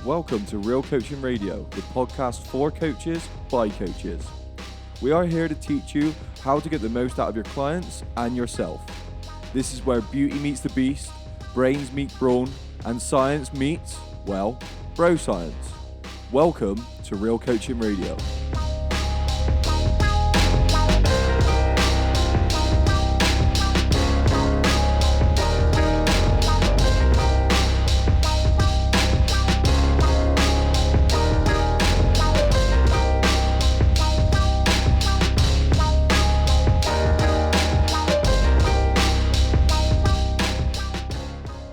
Welcome to Real Coaching Radio, the podcast for coaches by coaches. We are here to teach you how to get the most out of your clients and yourself. This is where beauty meets the beast, brains meet brawn, and science meets, well, bro science. Welcome to Real Coaching Radio.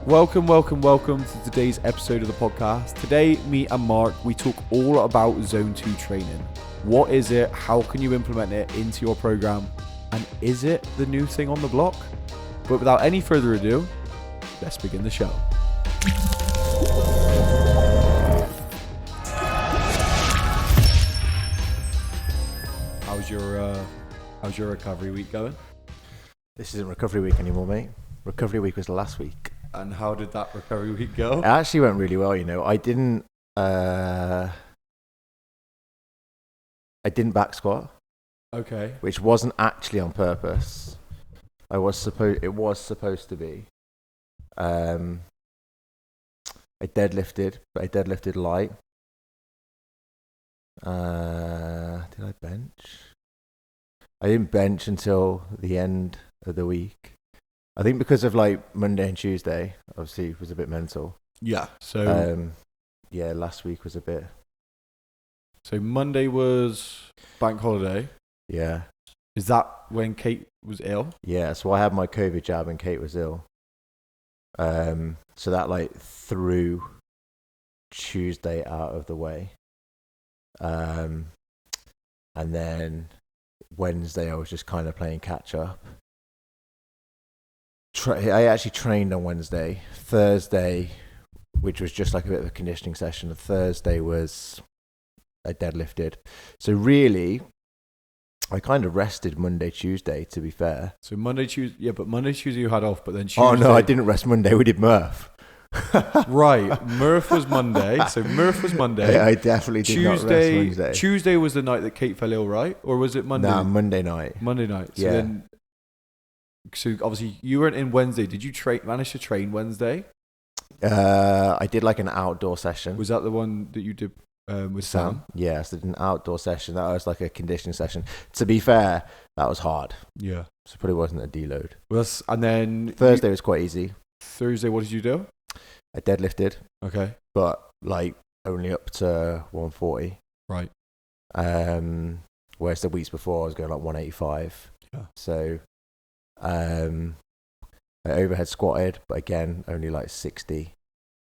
Welcome to today's episode of the podcast. Today, me and Mark, we talk all about Zone 2 training. What is it? How can you implement it into your program? And is it the new thing on the block? But without any further ado, let's begin the show. How's your recovery week going? This isn't recovery week anymore, mate. Recovery week was last week. And how did that recovery week go? It actually went really well, you know. I didn't back squat. Okay. Which wasn't actually on purpose. It was supposed to be. I deadlifted, but I deadlifted light. Did I bench? I didn't bench until the end of the week. I think because of like Monday and Tuesday, obviously it was a bit mental. Yeah. So last week was a bit. So Monday was bank holiday. Yeah. Is that when Kate was ill? Yeah. So I had my COVID jab and Kate was ill. So that like threw Tuesday out of the way. And then Wednesday I was just kind of playing catch up. I actually trained on Wednesday. Thursday, which was just like a bit of a conditioning session. Thursday was I deadlifted. So really, I kind of rested Monday, Tuesday, to be fair. So Monday, Tuesday you had off, but then Tuesday... Oh no, I didn't rest Monday. We did Murph. Right, Murph was Monday. So Murph was Monday. I definitely did not rest Wednesday. Tuesday was the night that Kate fell ill, right? Or was it Monday? No, Monday night. Monday night. So yeah. Then... So obviously you weren't in Wednesday. Did you manage to train Wednesday? I did like an outdoor session. Was that the one that you did with Sam? Yes, I did an outdoor session. That was like a conditioning session. To be fair, that was hard. Yeah. So it probably wasn't a deload. And then Thursday was quite easy. Thursday, what did you do? I deadlifted. Okay. But like only up to 140. Right. Whereas the weeks before I was going like 185. Yeah. So I overhead squatted, but again only like 60,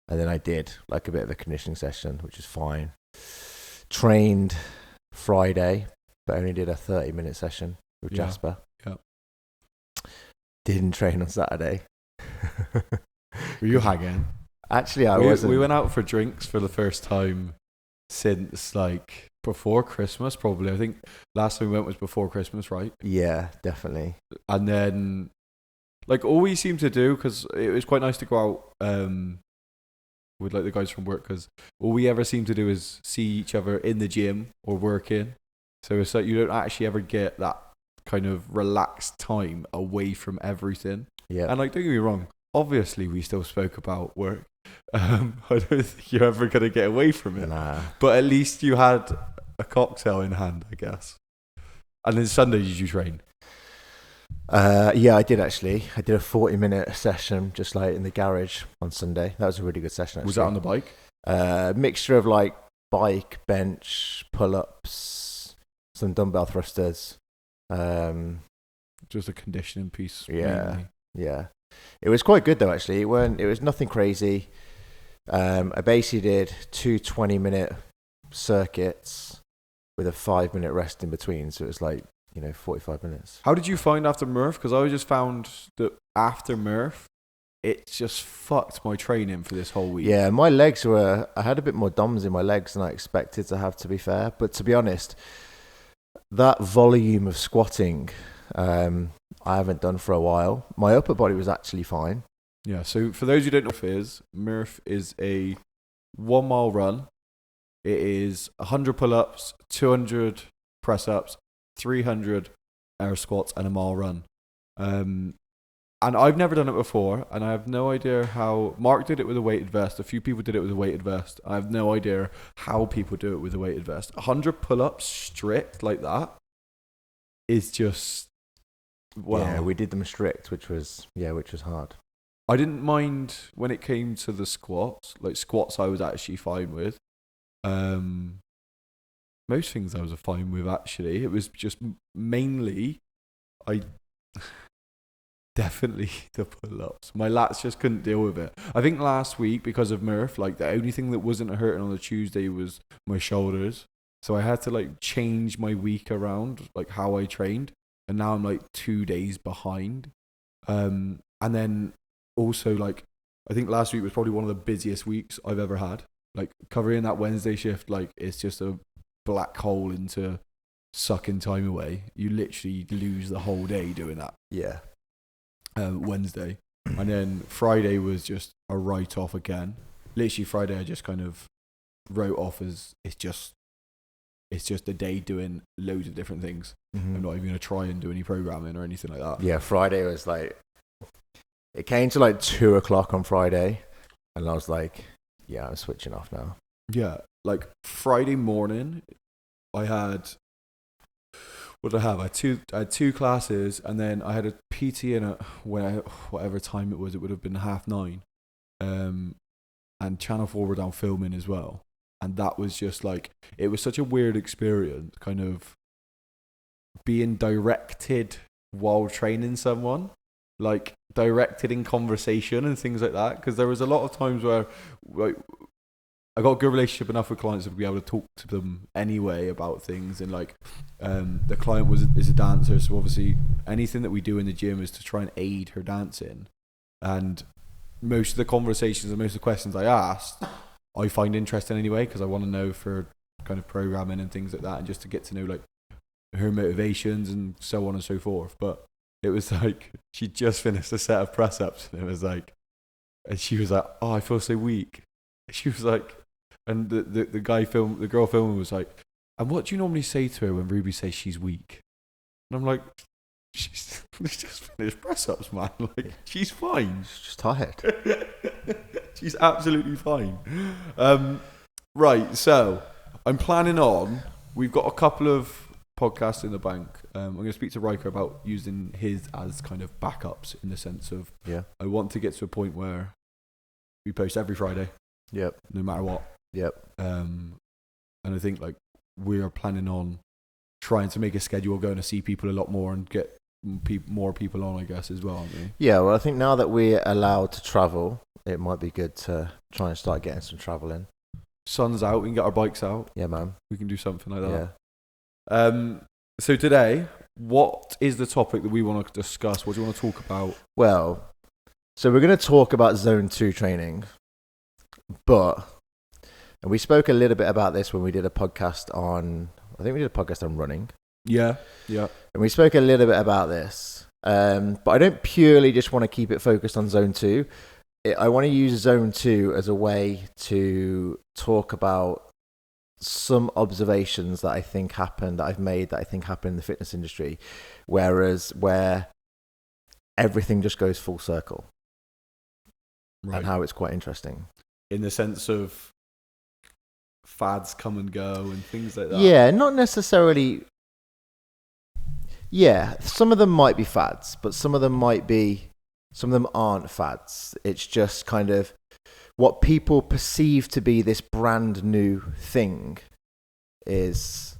and then I did like a bit of a conditioning session, which is fine. Trained Friday, but only did a 30-minute session with Jasper. Yeah. Didn't train on Saturday. Were you hanging? Actually, I wasn't. We went out for drinks for the first time since like before Christmas, probably. I think last time we went was before Christmas, right? Yeah, definitely. And then, like, all we seem to do, because it was quite nice to go out with like the guys from work, because all we ever seem to do is see each other in the gym or working. So it's like you don't actually ever get that kind of relaxed time away from everything. Yeah. And like, don't get me wrong, obviously we still spoke about work. I don't think you're ever going to get away from it. Nah. But at least you had a cocktail in hand, I guess. And then Sunday, did you train? Yeah, I did actually. I did a 40-minute session just like in the garage on Sunday. That was a really good session, actually. Was that on the bike? Mixture of like bike, bench, pull-ups, some dumbbell thrusters. Just a conditioning piece. Yeah, mainly. Yeah. It was quite good though, actually. It was nothing crazy. I basically did 2 20-minute circuits with a 5-minute rest in between. So it was like, 45 minutes. How did you find after Murph? Because I just found that after Murph, it just fucked my training for this whole week. Yeah, I had a bit more DOMs in my legs than I expected to have, to be fair. But to be honest, that volume of squatting, I haven't done for a while. My upper body was actually fine. Yeah, so for those who don't know what Murph is a 1 mile run. It is 100 pull-ups, 200 press-ups, 300 air squats, and a mile run. And I've never done it before, and I have no idea how. Mark did it with a weighted vest. A few people did it with a weighted vest. I have no idea how people do it with a weighted vest. 100 pull-ups strict like that is just. Wow. Yeah, we did them strict, which was hard. I didn't mind when it came to the squats. Like squats, I was actually fine with. Most things I was fine with actually. It was just mainly, definitely the pull-ups. My lats just couldn't deal with it. I think last week, because of Murph, like the only thing that wasn't hurting on the Tuesday was my shoulders. So I had to like change my week around, like how I trained. And now I'm like 2 days behind. And then also like, I think last week was probably one of the busiest weeks I've ever had. Like covering that Wednesday shift, like it's just a black hole into sucking time away. You literally lose the whole day doing that. Yeah. Wednesday. And then Friday was just a write-off again. Literally Friday I just kind of wrote off as it's just a day doing loads of different things. Mm-hmm. I'm not even going to try and do any programming or anything like that. Yeah, Friday was like, it came to like 2:00 on Friday, and I was like, yeah, I'm switching off now. Yeah, like Friday morning, I had, what did I have? I had two classes, and then I had a PT in at whatever time it was. It would have been 9:30, and Channel 4 were down filming as well. And that was just like, it was such a weird experience, kind of being directed while training someone, like directed in conversation and things like that. Because there was a lot of times where like, I got a good relationship enough with clients to be able to talk to them anyway about things. And like the client is a dancer, so obviously anything that we do in the gym is to try and aid her dancing. And most of the conversations and most of the questions I asked, I find interesting anyway, because I want to know for kind of programming and things like that, and just to get to know like her motivations and so on and so forth. But it was like she just finished a set of press ups, and it was like, and she was like, "Oh, I feel so weak." She was like, and the girl filming was like, "And what do you normally say to her when Ruby says she's weak?" And I'm like, she's just finished press ups, man. Like she's fine. She's just tired. She's absolutely fine. Right, so I'm planning on. We've got a couple of podcasts in the bank. I'm going to speak to Riker about using his as kind of backups, in the sense of, yeah, I want to get to a point where we post every Friday. Yep. No matter what. Yep. And I think like we are planning on trying to make a schedule, going to see people a lot more and get more people on, I guess, as well, aren't we? Yeah, well, I think now that we're allowed to travel, it might be good to try and start getting some travel in. Sun's out, we can get our bikes out. Yeah, man. We can do something like that. Yeah. So today, what is the topic that we want to discuss? What do you want to talk about? Well, so we're going to talk about Zone 2 training, and we spoke a little bit about this when we did a podcast on, I think we did a podcast on running. Yeah, yeah. And we spoke a little bit about this, but I don't purely just want to keep it focused on Zone 2. I want to use Zone 2 as a way to talk about some observations that I think happened, that I've made, that I think happened in the fitness industry, where everything just goes full circle. Right. And how it's quite interesting. In the sense of fads come and go and things like that. Yeah, not necessarily. Yeah, some of them might be fads, but some of them aren't fads. It's just kind of what people perceive to be this brand new thing is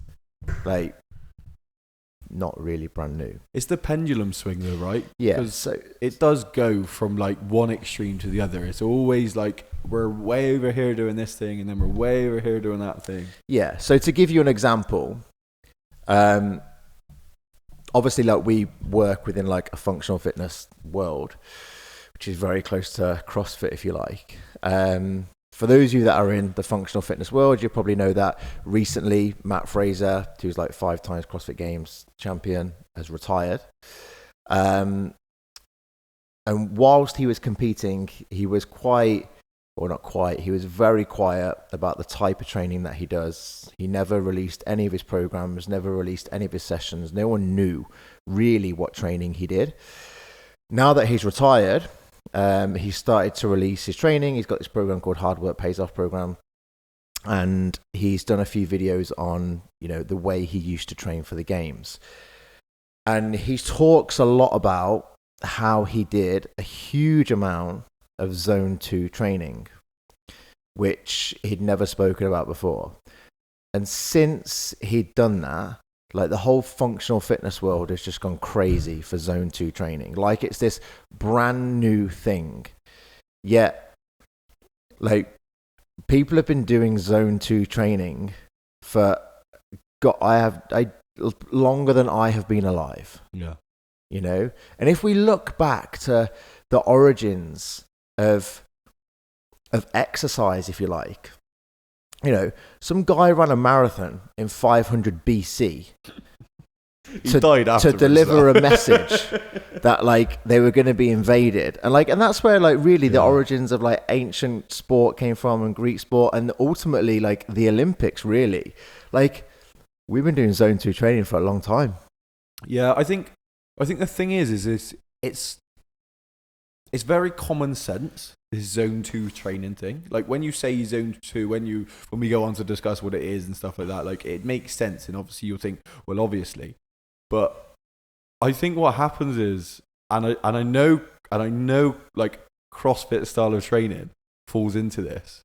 like not really brand new. It's the pendulum swing though, right? Yeah. So it does go from like one extreme to the other. It's always like we're way over here doing this thing and then we're way over here doing that thing. Yeah. So to give you an example, obviously like we work within like a functional fitness world, which is very close to CrossFit, if you like. For those of you that are in the functional fitness world, you probably know that recently Matt Fraser, who's like 5 times CrossFit Games champion, has retired. And whilst he was competing, he was quite or not quite, he was very quiet about the type of training that he does. He never released any of his programs, never released any of his sessions. No one knew really what training he did. Now that he's retired, he started to release his training. He's got this program called Hard Work Pays Off program. And he's done a few videos on, the way he used to train for the games. And he talks a lot about how he did a huge amount of zone 2 training, which he'd never spoken about before. And since he'd done that, like the whole functional fitness world has just gone crazy for zone 2 training. Like it's this brand new thing. Yet, like, people have been doing zone 2 training for longer than I have been alive. Yeah. And if we look back to the origins of exercise, if you like, some guy ran a marathon in 500 BC to deliver a message that like they were going to be invaded, and that's where like really the origins of like ancient sport came from, and Greek sport, and ultimately like the Olympics. Really, like we've been doing zone 2 training for a long time. Yeah, I think the thing is it's very common sense, this zone 2 training thing. Like when you say zone 2, when we go on to discuss what it is and stuff like that, like it makes sense, and obviously you'll think, well, obviously. But I think what happens is, and I know like CrossFit style of training falls into this,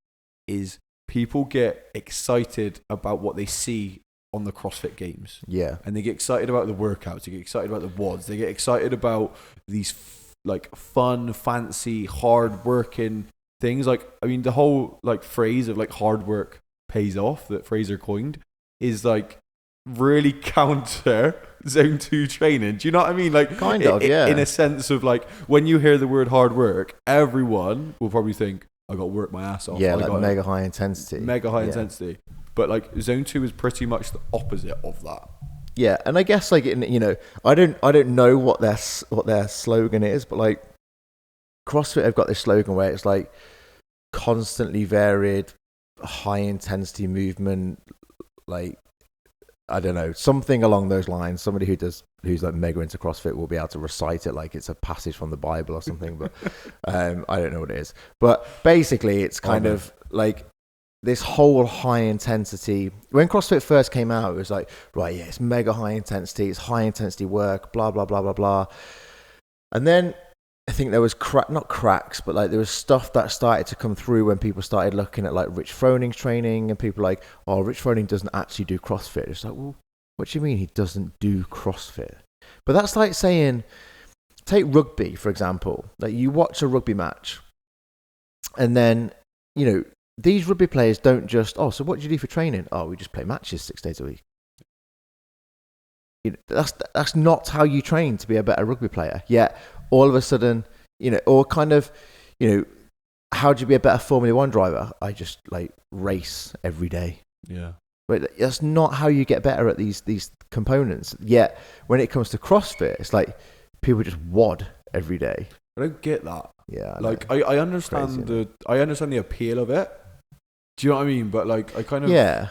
is people get excited about what they see on the CrossFit games. Yeah. And they get excited about the workouts, they get excited about the WODs, they get excited about these like fun, fancy, hard working things. Like, I mean, the whole like phrase of like hard work pays off that Fraser coined is like really counter zone 2 training. Do you know what I mean? Like kind of, yeah. In a sense of like when you hear the word hard work, everyone will probably think, I got to work my ass off. Yeah, like mega high intensity. Mega high intensity. But like zone 2 is pretty much the opposite of that. Yeah, and I guess like I don't know what their slogan is, but like CrossFit have got this slogan where it's like constantly varied, high intensity movement, like I don't know, something along those lines. Somebody who's like mega into CrossFit will be able to recite it like it's a passage from the Bible or something, but I don't know what it is. But basically, it's kind of like this whole high intensity. When CrossFit first came out, it was like, right, yeah, it's mega high intensity, it's high intensity work, blah blah blah blah blah. And then I think there was not cracks, but like there was stuff that started to come through when people started looking at like Rich Froning's training, and people like, oh, Rich Froning doesn't actually do CrossFit. It's like, well, what do you mean he doesn't do CrossFit? But that's like saying, take rugby, for example. Like you watch a rugby match and then, these rugby players don't just, oh, so what do you do for training? Oh, we just play matches 6 days a week. That's not how you train to be a better rugby player. Yet all of a sudden, or kind of, how do you be a better Formula One driver? I just like race every day. Yeah. But that's not how you get better at these components. Yet when it comes to CrossFit, it's like people just WOD every day. I don't get that. Yeah. I understand the appeal of it. Do you know what I mean? But like I kind of I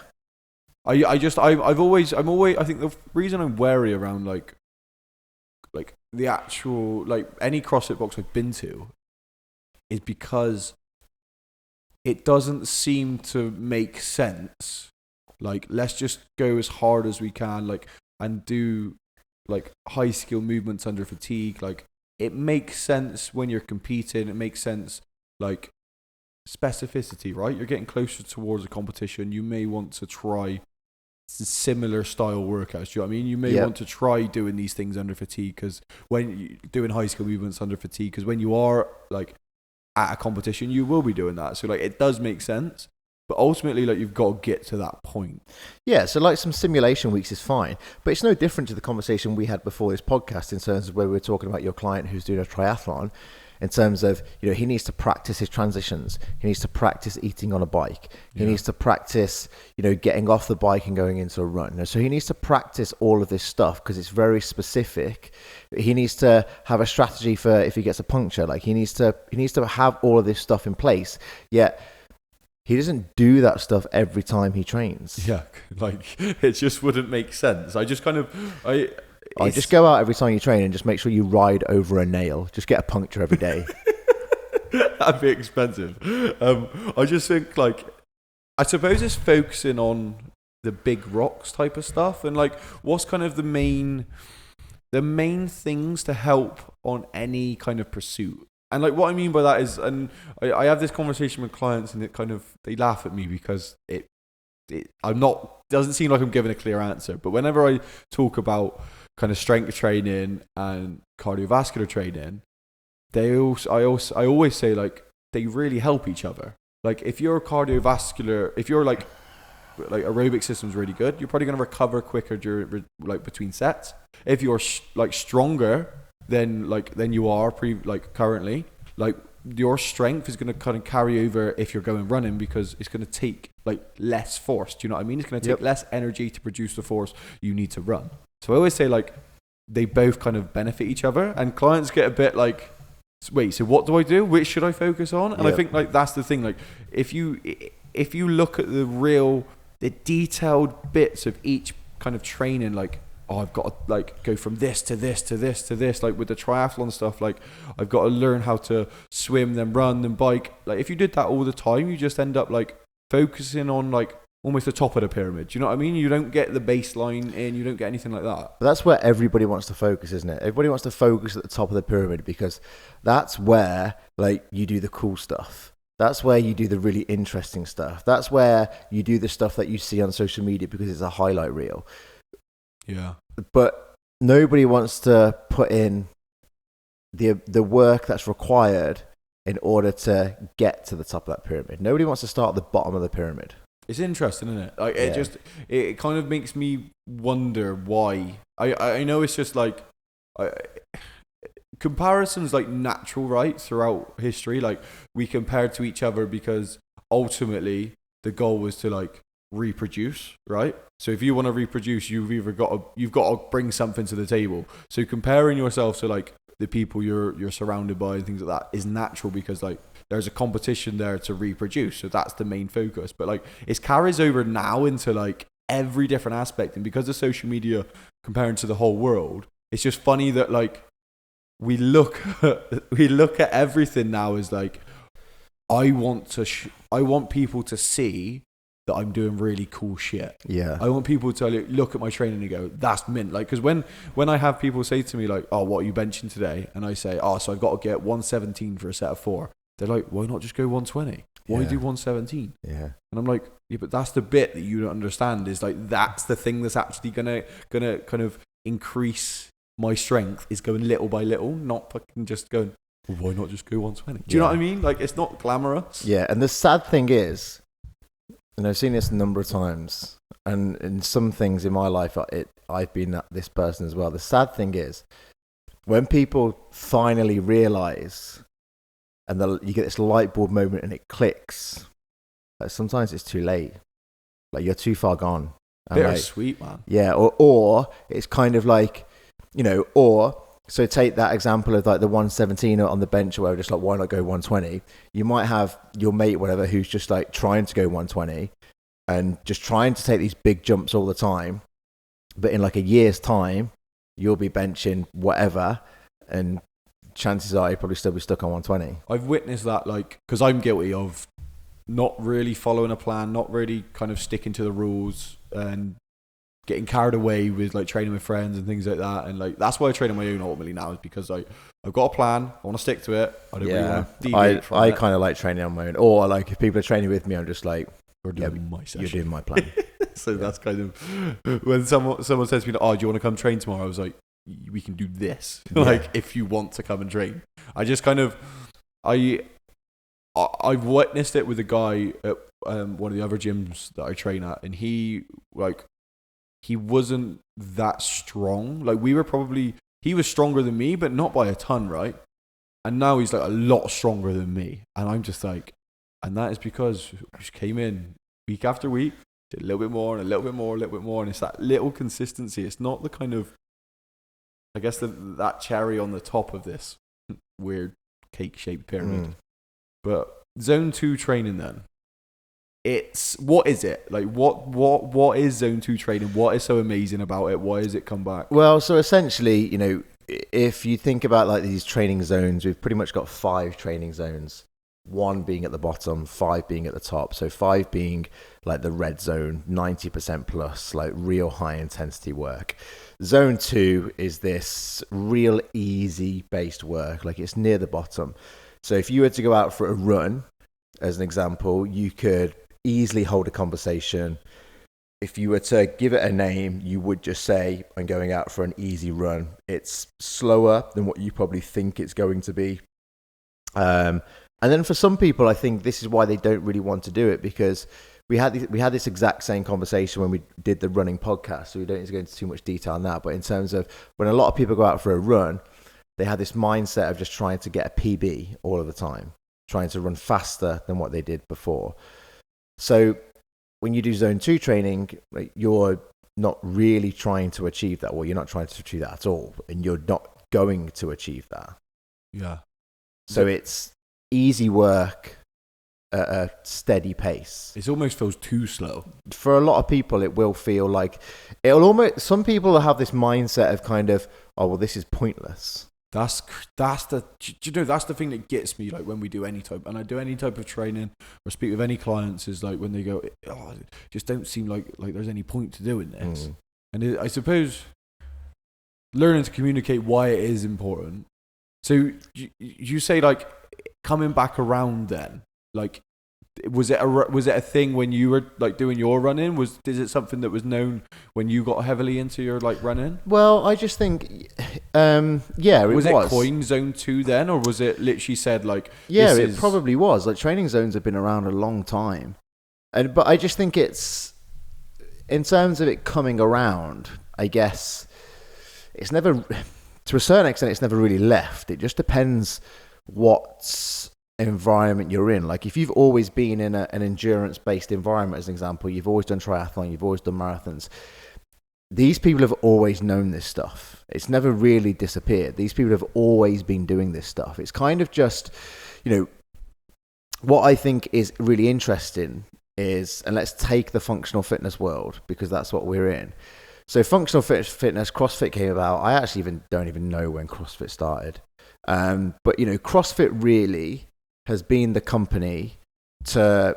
think the reason I'm wary around like the actual like any CrossFit box I've been to is because it doesn't seem to make sense. Like let's just go as hard as we can, like, and do like high skill movements under fatigue. Like it makes sense when you're competing. It makes sense like specificity, right? You're getting closer towards a competition. You may want to try similar style workouts. Do you know what I mean? You may want to try doing these things under fatigue, because when you doing high skill movements under fatigue, because when you are like at a competition, you will be doing that. So like it does make sense, but ultimately like you've got to get to that point. Yeah. So like some simulation weeks is fine, but it's no different to the conversation we had before this podcast in terms of where we were talking about your client who's doing a triathlon. in terms of, he needs to practice his transitions. He needs to practice eating on a bike. He needs to practice, getting off the bike and going into a run. So he needs to practice all of this stuff because it's very specific. He needs to have a strategy for if he gets a puncture. Like he needs to have all of this stuff in place. Yet he doesn't do that stuff every time he trains. Yeah, like it just wouldn't make sense. I just just go out every time you train and just make sure you ride over a nail. Just get a puncture every day. That'd be expensive. I just think I suppose it's focusing on the big rocks type of stuff, and what's kind of the main things to help on any kind of pursuit. And what I mean by that is, and I have this conversation with clients, and they laugh at me because doesn't seem like I'm giving a clear answer. But whenever I talk about kind of strength training and cardiovascular training, I always say they really help each other. If you're cardiovascular, if you're aerobic system's really good, you're probably going to recover quicker during between sets. If you're stronger than you are currently, your strength is going to kind of carry over if you're going running, because it's going to take less force. Do you know what I mean? It's going to take less energy to produce the force you need to run. So I always say they both kind of benefit each other, and clients get a bit wait, so what do I do? Which should I focus on? And I think that's the thing. If you look at the detailed bits of each kind of training, I've got to go from this to this to this to this. With the triathlon stuff, I've got to learn how to swim, then run, then bike. If you did that all the time, you just end up focusing on almost the top of the pyramid. Do you know what I mean? You don't get the baseline in, you don't get anything like that. But that's where everybody wants to focus, isn't it? Everybody wants to focus at the top of the pyramid because that's where you do the cool stuff. That's where you do the really interesting stuff. That's where you do the stuff that you see on social media because it's a highlight reel. Yeah. But nobody wants to put in the work that's required in order to get to the top of that pyramid. Nobody wants to start at the bottom of the pyramid. It's interesting, isn't it? It kind of makes me wonder why. I know it's just comparisons natural, right? Throughout history, we compared to each other because ultimately the goal was to reproduce, right? So if you want to reproduce, you've got to bring something to the table. So comparing yourself to the people you're surrounded by and things like that is natural because there's a competition there to reproduce. So that's the main focus. But it carries over now into every different aspect, and because of social media comparing to the whole world, it's just funny that we look at everything now as I want people to see that I'm doing really cool shit. Yeah. I want people to look at my training and go, that's mint. Because when I have people say to me oh, what are you benching today? And I say, oh, so I've got to get 117 for a set of 4. They're like, why not just go 120? Why do 117? Yeah. And I'm like, yeah, but that's the bit that you don't understand is that's the thing that's actually gonna kind of increase my strength, is going little by little, not fucking just going, well, why not just go 120? Do you know what I mean? It's not glamorous. Yeah. And the sad thing is, and I've seen this a number of times, and in some things in my life, I've been this person as well. The sad thing is, when people finally realize, and you get this light bulb moment and it clicks, sometimes it's too late. You're too far gone. Bittersweet, man. Yeah, or it's kind of so take that example of the 117 on the bench or whatever, just why not go 120? You might have your mate, whatever, who's just trying to go 120 and just trying to take these big jumps all the time. But in a year's time, you'll be benching whatever, and chances are you'll probably still be stuck on 120. I've witnessed that, because I'm guilty of not really following a plan, not really kind of sticking to the rules, and getting carried away with training with friends and things like that. And that's why I train on my own ultimately now, is because I've got a plan, I want to stick to it. I don't really want to deviate from it. I kind of like training on my own, or if people are training with me, I'm just you're doing my session. You're doing my plan. So that's kind of when someone says to me, oh, do you want to come train tomorrow? I was like, we can do this. If you want to come and train. I just kind of I've witnessed it with a guy at one of the other gyms that I train at, and he wasn't that strong. He was stronger than me, but not by a ton, right? And now he's like a lot stronger than me. And I'm just like, and that is because we just came in week after week, did a little bit more and a little bit more, a little bit more. And it's that little consistency. It's not the kind of, I guess, that cherry on the top of this weird cake-shaped pyramid. But zone 2 training then. What is it? Like, what is zone 2 training? What is so amazing about it? Why has it come back? Well, so essentially, you know, if you think about like these training zones, we've pretty much got 5 training zones. 1 being at the bottom, 5 being at the top. So 5 being like the red zone, 90% plus, like real high intensity work. Zone 2 is this real easy based work, like it's near the bottom. So if you were to go out for a run, as an example, you could easily hold a conversation. If you were to give it a name, you would just say, I'm going out for an easy run. It's slower than what you probably think it's going to be. And then for some people, I think this is why they don't really want to do it, because we had this exact same conversation when we did the running podcast. So we don't need to go into too much detail on that. But in terms of when a lot of people go out for a run, they have this mindset of just trying to get a PB all of the time, trying to run faster than what they did before. So when you do zone 2 training, like, you're not really trying to achieve that. Well, you're not trying to achieve that at all, and you're not going to achieve that. Yeah. So it's easy work at a steady pace. It almost feels too slow. For a lot of people, it will feel like some people have this mindset of kind of, oh, well, this is pointless. That's the thing that gets me, like when we do any type, and I do any type of training or speak with any clients, is like when they go, oh, it just don't seem like there's any point to doing this. And I suppose learning to communicate why it is important. So you say, like, coming back around then, like, was it a thing when you were like doing your running? Is it something that was known when you got heavily into your like running? Well, I just think, was it coined zone 2 then, or was it literally said like? Yeah, it probably was. Like, training zones have been around a long time, but I just think it's, in terms of it coming around, I guess it's never, to a certain extent, it's never really left. It just depends what environment you're in. Like, if you've always been in an endurance-based environment, as an example, you've always done triathlon, you've always done marathons, these people have always known this stuff. It's never really disappeared. These people have always been doing this stuff. It's kind of just, you know, what I think is really interesting is, and let's take the functional fitness world, because that's what we're in. So functional fitness, CrossFit came about. I actually don't even know when CrossFit started. But, you know, CrossFit really has been the company to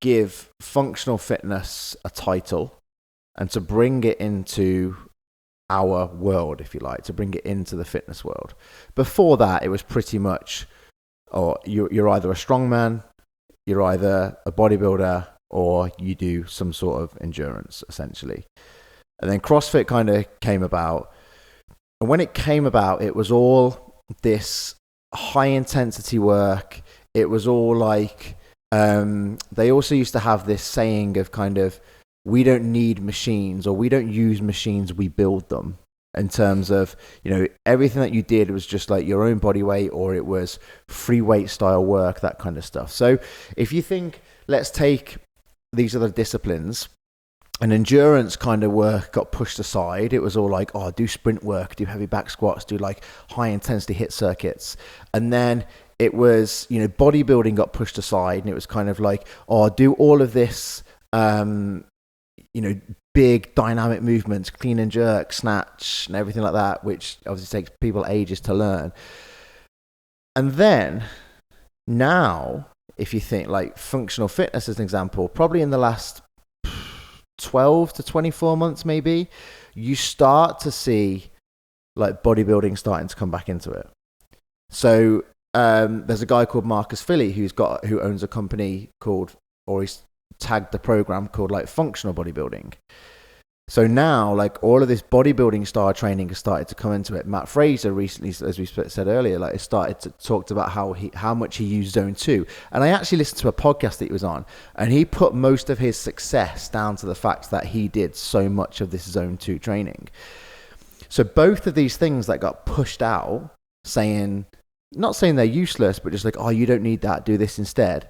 give functional fitness a title and to bring it into our world, if you like, to bring it into the fitness world. Before that, it was pretty much, you're either a strongman, you're either a bodybuilder, or you do some sort of endurance, essentially. And then CrossFit kind of came about. And when it came about, it was all this high intensity work. It was all like, they also used to have this saying of kind of, we don't need machines, or we don't use machines, we build them. In terms of, you know, everything that you did was just like your own body weight, or it was free weight style work, that kind of stuff. So if you think, let's take these other disciplines, and endurance kind of work got pushed aside. It was all like, oh, do sprint work, do heavy back squats, do like high intensity hit circuits. And then it was, you know, bodybuilding got pushed aside, and it was kind of like, oh, do all of this, you know, big dynamic movements, clean and jerk, snatch, and everything like that, which obviously takes people ages to learn. And then now, if you think like functional fitness as an example, probably in the last 12 to 24 months maybe, you start to see like bodybuilding starting to come back into it. So there's a guy called Marcus Philly who owns a company called, or he's tagged the program called like functional bodybuilding. So now, like, all of this bodybuilding style training has started to come into it. Matt Fraser recently, as we said earlier, like, started to talk about how much he used Zone 2. And I actually listened to a podcast that he was on, and he put most of his success down to the fact that he did so much of this Zone 2 training. So both of these things that got pushed out, saying not saying they're useless, but just like, oh, you don't need that, do this instead,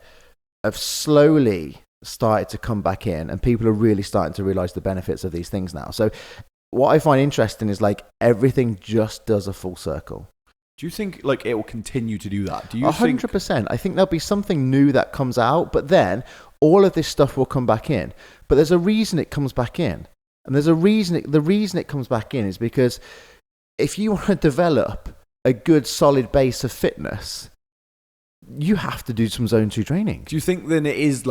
have slowly started to come back in, and people are really starting to realize the benefits of these things now. So what I find interesting is like everything just does a full circle. Do you think like it will continue to do that? Do you 100%. I think there'll be something new that comes out, but then all of this stuff will come back in. But there's a reason it comes back in. And there's a reason, the reason it comes back in is because if you want to develop a good solid base of fitness, you have to do some zone 2 training. Do you think then it is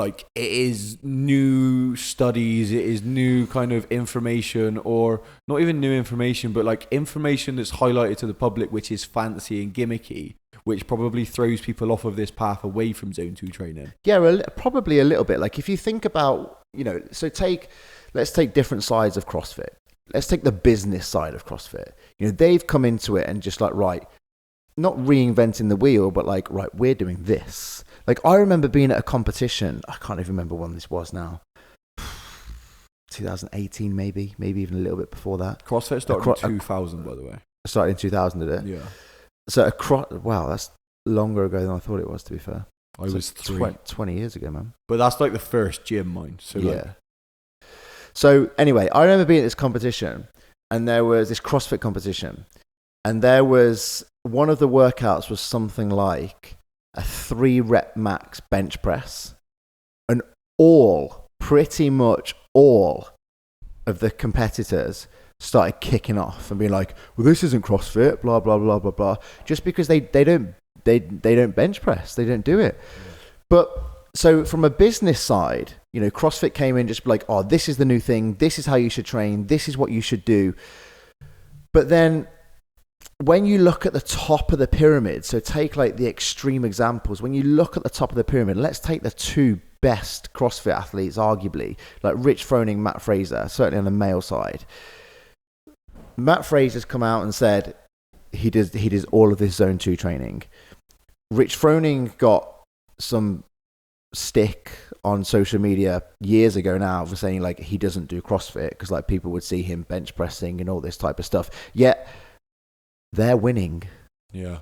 new studies, it is new kind of information, or not even new information, but like information that's highlighted to the public, which is fancy and gimmicky, which probably throws people off of this path away from zone 2 training? Yeah, probably a little bit. Like if you think about, so let's take different sides of CrossFit. Let's take the business side of CrossFit. They've come into it and just like, right, not reinventing the wheel, but like, right, we're doing this. Like I remember being at a competition. I can't even remember when this was now. 2018, maybe even a little bit before that. CrossFit started in 2000, by the way. Started in 2000, did it? Yeah. So wow, that's longer ago than I thought it was, to be fair. I was 20 years ago, man. But that's like the first gym, mine. So yeah. So anyway, I remember being at this competition, and there was this CrossFit competition, and there was one of the workouts was something like a 3-rep max bench press, and pretty much all of the competitors started kicking off and being like, well, this isn't CrossFit, blah, blah, blah, blah, blah, just because they don't bench press, they don't do it. Yeah. But so from a business side, CrossFit came in just like, oh, this is the new thing, this is how you should train, this is what you should do. But then when you look at the top of the pyramid, so take like the extreme examples, when you look at the top of the pyramid, let's take the 2 best CrossFit athletes, arguably, like Rich Froning, Matt Fraser, certainly on the male side. Matt Fraser's come out and said he does all of this zone 2 training. Rich Froning got some stick on social media years ago now for saying like he doesn't do CrossFit because like people would see him bench pressing and all this type of stuff. Yet they're winning. Yeah.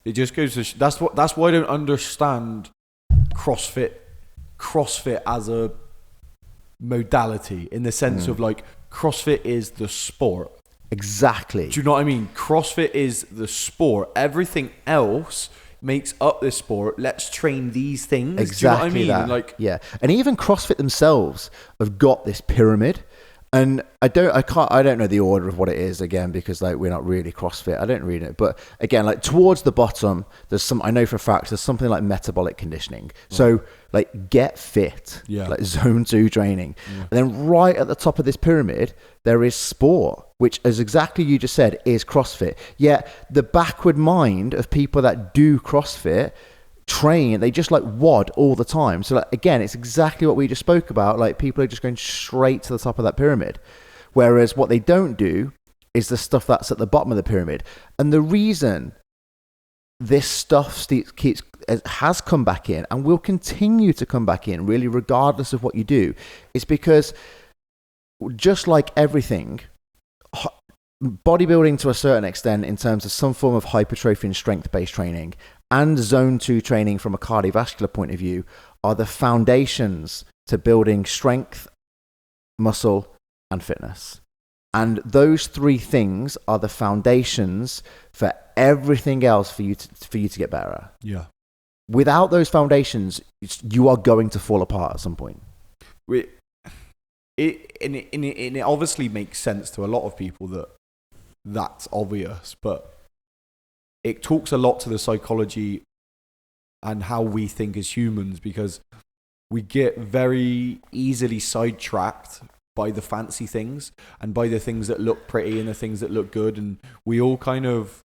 It just goes to that's why I don't understand CrossFit as a modality, in the sense of like CrossFit is the sport. Exactly. Do you know what I mean? CrossFit is the sport. Everything else makes up this sport. Let's train these things. Exactly. Do you know what I mean? That. Like, yeah. And even CrossFit themselves have got this pyramid. And I don't know the order of what it is, again, because like we're not really CrossFit. I don't read it, but again, like towards the bottom, I know for a fact there's something like metabolic conditioning. So like get fit, like zone 2 training. Yeah. And then right at the top of this pyramid, there is sport, which, as exactly you just said, is CrossFit. Yet the backward mind of people that do CrossFit train, they just like WOD all the time. So like, again, it's exactly what we just spoke about. Like people are just going straight to the top of that pyramid, whereas what they don't do is the stuff that's at the bottom of the pyramid. And the reason this stuff has come back in and will continue to come back in, really regardless of what you do, is because just like everything, bodybuilding to a certain extent in terms of some form of hypertrophy and strength-based training, and zone 2 training from a cardiovascular point of view, are the foundations to building strength, muscle, and fitness. And those 3 things are the foundations for everything else for you to get better at. Yeah. Without those foundations, you are going to fall apart at some point. It obviously makes sense to a lot of people that's obvious, but it talks a lot to the psychology and how we think as humans, because we get very easily sidetracked by the fancy things and by the things that look pretty and the things that look good. And we all kind of,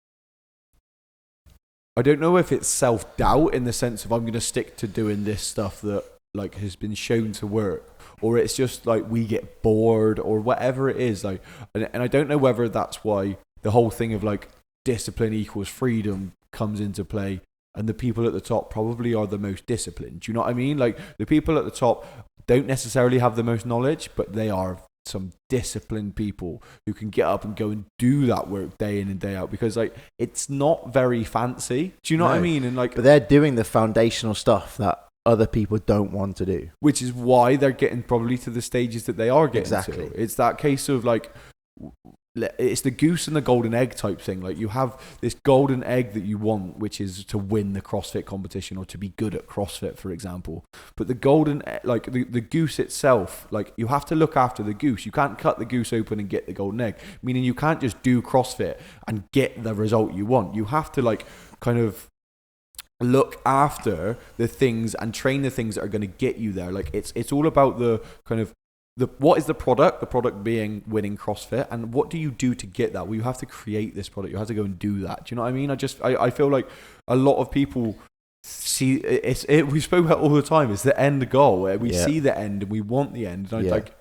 I don't know if it's self-doubt in the sense of I'm going to stick to doing this stuff that like has been shown to work, or it's just like we get bored or whatever it is. Like, and I don't know whether that's why the whole thing of like discipline equals freedom comes into play, and the people at the top probably are the most disciplined. Do you know what I mean? Like the people at the top don't necessarily have the most knowledge, but they are some disciplined people who can get up and go and do that work day in and day out, because like it's not very fancy. Do you know what I mean? And like, but they're doing the foundational stuff that other people don't want to do, which is why they're getting probably to the stages that they are getting Exactly. to. It's that case of like, it's the goose and the golden egg type thing. Like you have this golden egg that you want, which is to win the CrossFit competition or to be good at CrossFit, for example. But the golden, like the goose itself, like you have to look after the goose. You can't cut the goose open and get the golden egg, meaning you can't just do CrossFit and get the result you want. You have to like kind of look after the things and train the things that are going to get you there. Like it's all about the kind of what is the product being winning CrossFit, and what do you do to get that? Well, you have to create this product. You have to go and do that. Do you know what I mean? I feel like a lot of people see we spoke about all the time. It's the end goal where we see the end and we want the end. And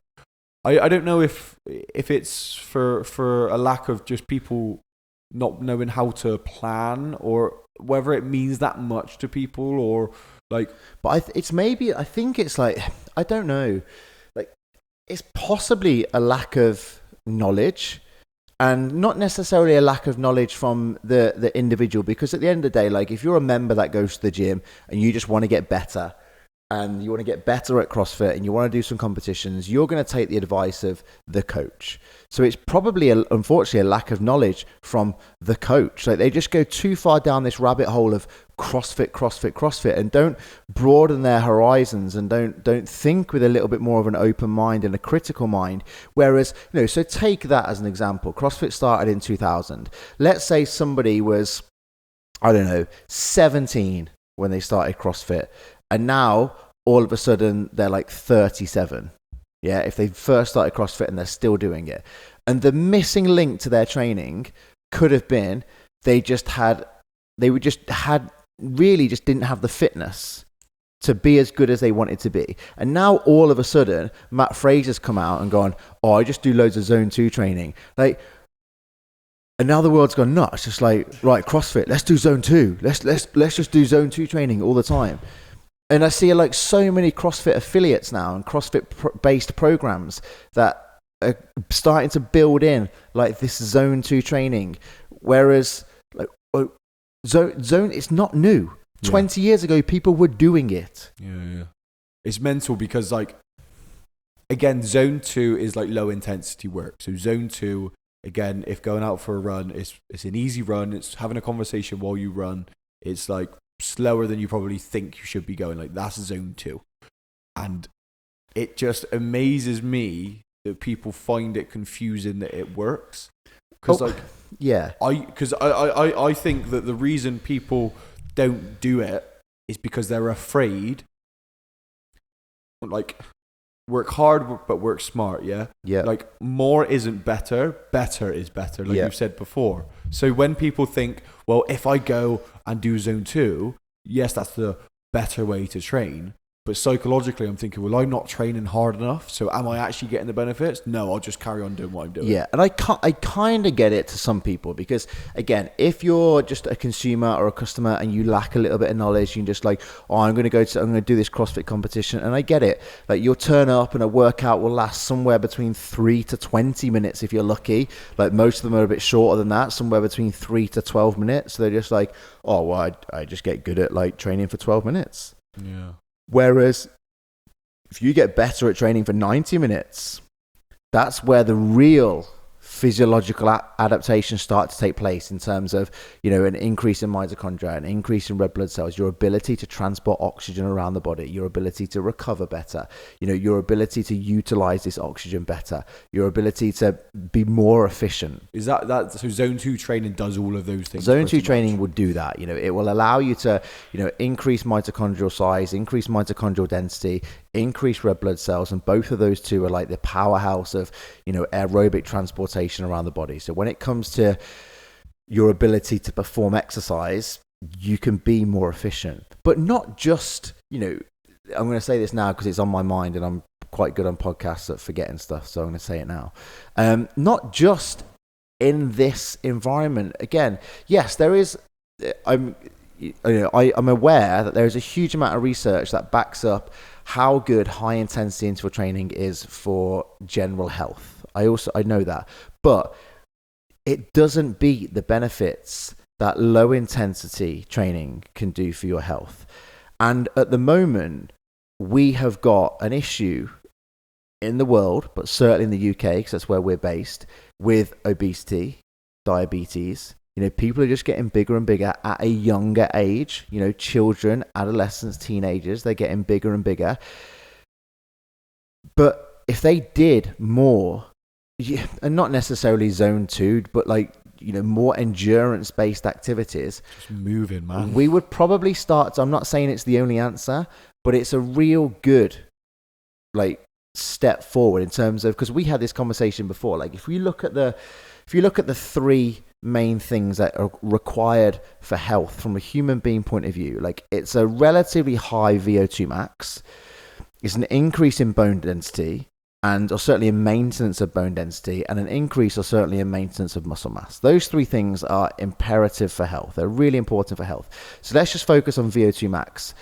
I don't know if it's for a lack of just people not knowing how to plan, or whether it means that much to people, or like. But I think it's like, I don't know. It's possibly a lack of knowledge, and not necessarily a lack of knowledge from the individual, because at the end of the day, like if you're a member that goes to the gym and you just want to get better and you want to get better at CrossFit and you want to do some competitions, you're going to take the advice of the coach. So it's probably, unfortunately, a lack of knowledge from the coach. Like they just go too far down this rabbit hole of CrossFit, and don't broaden their horizons, and don't think with a little bit more of an open mind and a critical mind. Whereas, so take that as an example. CrossFit started in 2000. Let's say somebody was, 17 when they started CrossFit, and now all of a sudden they're like 37. Yeah, if they first started CrossFit and they're still doing it. And the missing link to their training could have been they just really just didn't have the fitness to be as good as they wanted to be. And now all of a sudden, Matt Fraser's come out and gone, oh, I just do loads of zone 2 training. Like, and now the world's gone nuts. Just like, right, CrossFit, let's do zone 2. Let's just do zone 2 training all the time. And I see like so many CrossFit affiliates now and CrossFit based programs that are starting to build in like this zone 2 training. Whereas like zone, it's not new. 20 years ago, people were doing it. Yeah. It's mental because like, again, zone 2 is like low intensity work. So zone 2, again, if going out for a run, it's an easy run. It's having a conversation while you run. It's like slower than you probably think you should be going. Like that's zone 2. And it just amazes me that people find it confusing that it works. Because I think that the reason people don't do it is because they're afraid. Like, work hard but work smart. Yeah. Like more isn't better. Better is better. Like you've said before. So when people think, well, if I go and do zone 2, yes, that's the better way to train. But psychologically, I'm thinking, well, I'm not training hard enough. So am I actually getting the benefits? No, I'll just carry on doing what I'm doing. Yeah, and I kind of get it to some people because, again, if you're just a consumer or a customer and you lack a little bit of knowledge, you're just like, oh, I'm going to do this CrossFit competition. And I get it. Like you'll turn up and a workout will last somewhere between 3 to 20 minutes if you're lucky. Like most of them are a bit shorter than that, somewhere between 3 to 12 minutes. So they're just like, oh, well, I just get good at like training for 12 minutes. Yeah. Whereas if you get better at training for 90 minutes, that's where the real physiological adaptations start to take place in terms of, an increase in mitochondria, an increase in red blood cells, your ability to transport oxygen around the body, your ability to recover better, your ability to utilize this oxygen better, your ability to be more efficient. Is that so zone 2 training does all of those things? Zone 2 training would do that. It will allow you to, increase mitochondrial size, increase mitochondrial density, increase red blood cells, and both of those two are like the powerhouse of aerobic transportation around the body. So when it comes to your ability to perform exercise, you can be more efficient, but not just I'm going to say this now because it's on my mind and I'm quite good on podcasts at forgetting stuff, so I'm going to say it now. Not just in this environment. Again, yes, there is I'm aware that there is a huge amount of research that backs up how good high intensity interval training is for general health. I know that, but it doesn't beat the benefits that low intensity training can do for your health. And at the moment, we have got an issue in the world, but certainly in the UK, because that's where we're based, with obesity, diabetes. People are just getting bigger and bigger at a younger age. Children, adolescents, teenagers, they're getting bigger and bigger. But if they did more, and not necessarily zone 2, but more endurance-based activities, just moving, man, we would probably start. I'm not saying it's the only answer, but it's a real good step forward in terms of, because we had this conversation before. If you look at the 3 main things that are required for health from a human being point of view, it's a relatively high VO2 max, it's an increase in bone density, or certainly a maintenance of bone density, and an increase or certainly a maintenance of muscle mass. Those 3 things are imperative for health. They're really important for health. So let's just focus on VO2 max.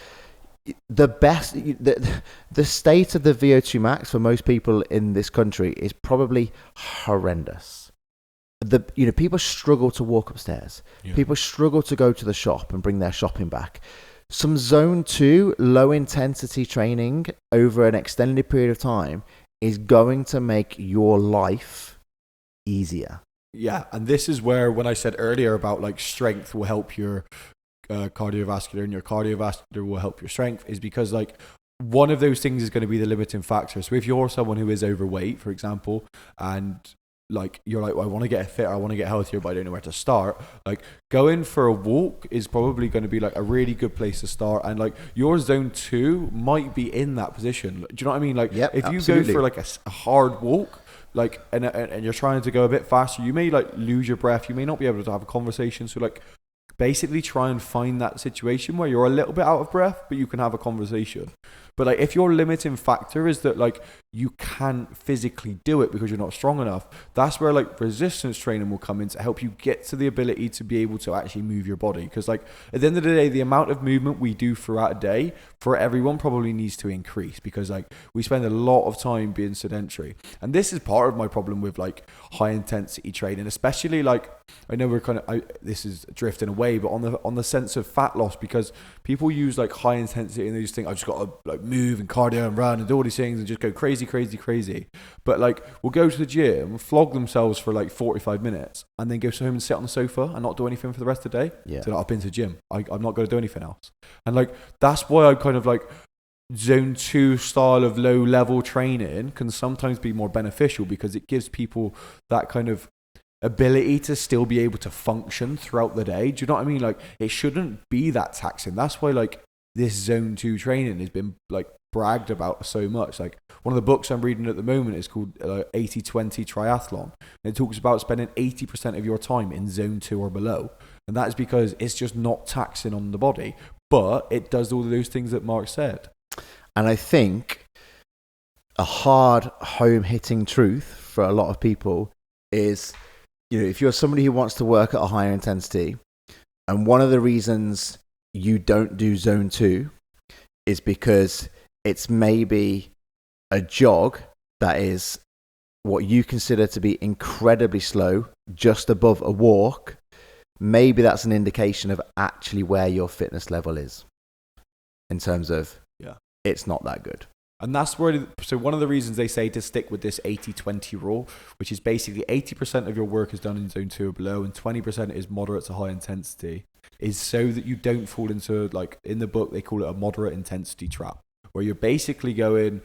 The state of the VO2 max for most people in this country is probably horrendous. People struggle to walk upstairs. Yeah. People struggle to go to the shop and bring their shopping back. Some zone 2 low intensity training over an extended period of time is going to make your life easier. Yeah, and this is where, when I said earlier about strength will help your cardiovascular, and your cardiovascular will help your strength, is because one of those things is going to be the limiting factor. So if you're someone who is overweight, for example, and you're I want to get fitter, I want to get healthier, but I don't know where to start, going for a walk is probably going to be a really good place to start. And your zone 2 might be in that position. Do you know what I mean? Yep, if you absolutely. go for a hard walk, and you're trying to go a bit faster, you may lose your breath, you may not be able to have a conversation. So basically try and find that situation where you're a little bit out of breath, but you can have a conversation. But if your limiting factor is that you can't physically do it because you're not strong enough, that's where resistance training will come in to help you get to the ability to be able to actually move your body. Because at the end of the day, the amount of movement we do throughout a day for everyone probably needs to increase, because we spend a lot of time being sedentary. And this is part of my problem with high intensity training, especially I know we're this is drifting away, but on the sense of fat loss, because people use high intensity and they just think, I just got to move and cardio and run and do all these things and just go crazy. But we'll go to the gym, flog themselves for 45 minutes, and then go home and sit on the sofa and not do anything for the rest of the day. Yeah. So I've been to the gym, I'm not going to do anything else. And that's why I'm kind of zone 2 style of low level training can sometimes be more beneficial, because it gives people that kind of ability to still be able to function throughout the day. Do you know what I mean? It shouldn't be that taxing. That's why this zone 2 training has been bragged about so much. One of the books I'm reading at the moment is called 80-20 Triathlon, and it talks about spending 80% of your time in zone 2 or below, and that is because it's just not taxing on the body, but it does all of those things that Mark said. And I think a hard home hitting truth for a lot of people is, if you're somebody who wants to work at a higher intensity, and one of the reasons you don't do zone 2 is because it's maybe a jog that is what you consider to be incredibly slow, just above a walk, maybe that's an indication of actually where your fitness level is in terms of it's not that good. And that's where, so one of the reasons they say to stick with this 80-20 rule, which is basically 80% of your work is done in zone 2 or below and 20% is moderate to high intensity, is so that you don't fall into, in the book, they call it a moderate intensity trap, where you're basically going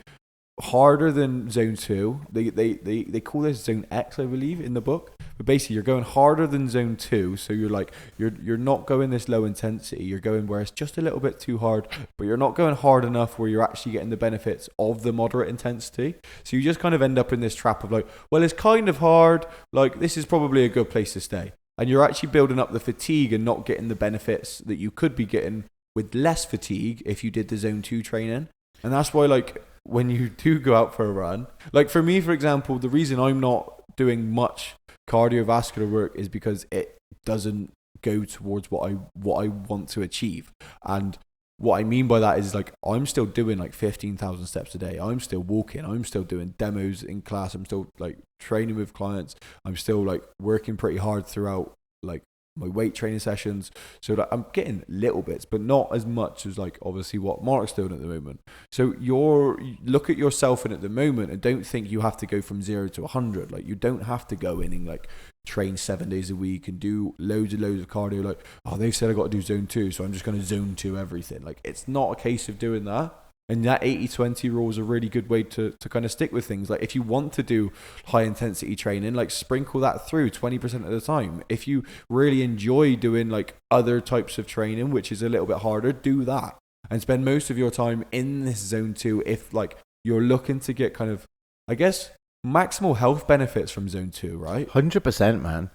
harder than zone 2. They call this zone X, I believe, in the book. But basically, you're going harder than zone 2. So you're not going this low intensity. You're going where it's just a little bit too hard, but you're not going hard enough where you're actually getting the benefits of the moderate intensity. So you just kind of end up in this trap of well, it's kind of hard. This is probably a good place to stay. And you're actually building up the fatigue and not getting the benefits that you could be getting with less fatigue if you did the zone 2 training. And that's why, when you do go out for a run, for me, for example, the reason I'm not doing much cardiovascular work is because it doesn't go towards what I want to achieve. And what I mean by that is like I'm still doing like 15,000 steps a day. I'm still walking. I'm still doing demos in class. I'm still like training with clients. I'm still like working pretty hard throughout like my weight training sessions. So like I'm getting little bits, but not as much as like obviously what Mark's doing at the moment. So look at yourself in at the moment and don't think you have to go from 0 to 100. Like you don't have to go in and like train 7 days a week and do loads of cardio. Like, oh, they've said I got to do zone 2, so I'm just going to zone 2 everything. Like it's not a case of doing that. And that 80-20 rule is a really good way to kind of stick with things. Like if you want to do high intensity training, like sprinkle that through 20% of the time. If you really enjoy doing like other types of training, which is a little bit harder, do that. And spend most of your time in this zone 2 if like you're looking to get kind of, I guess, maximal health benefits from zone 2, right? 100%, man.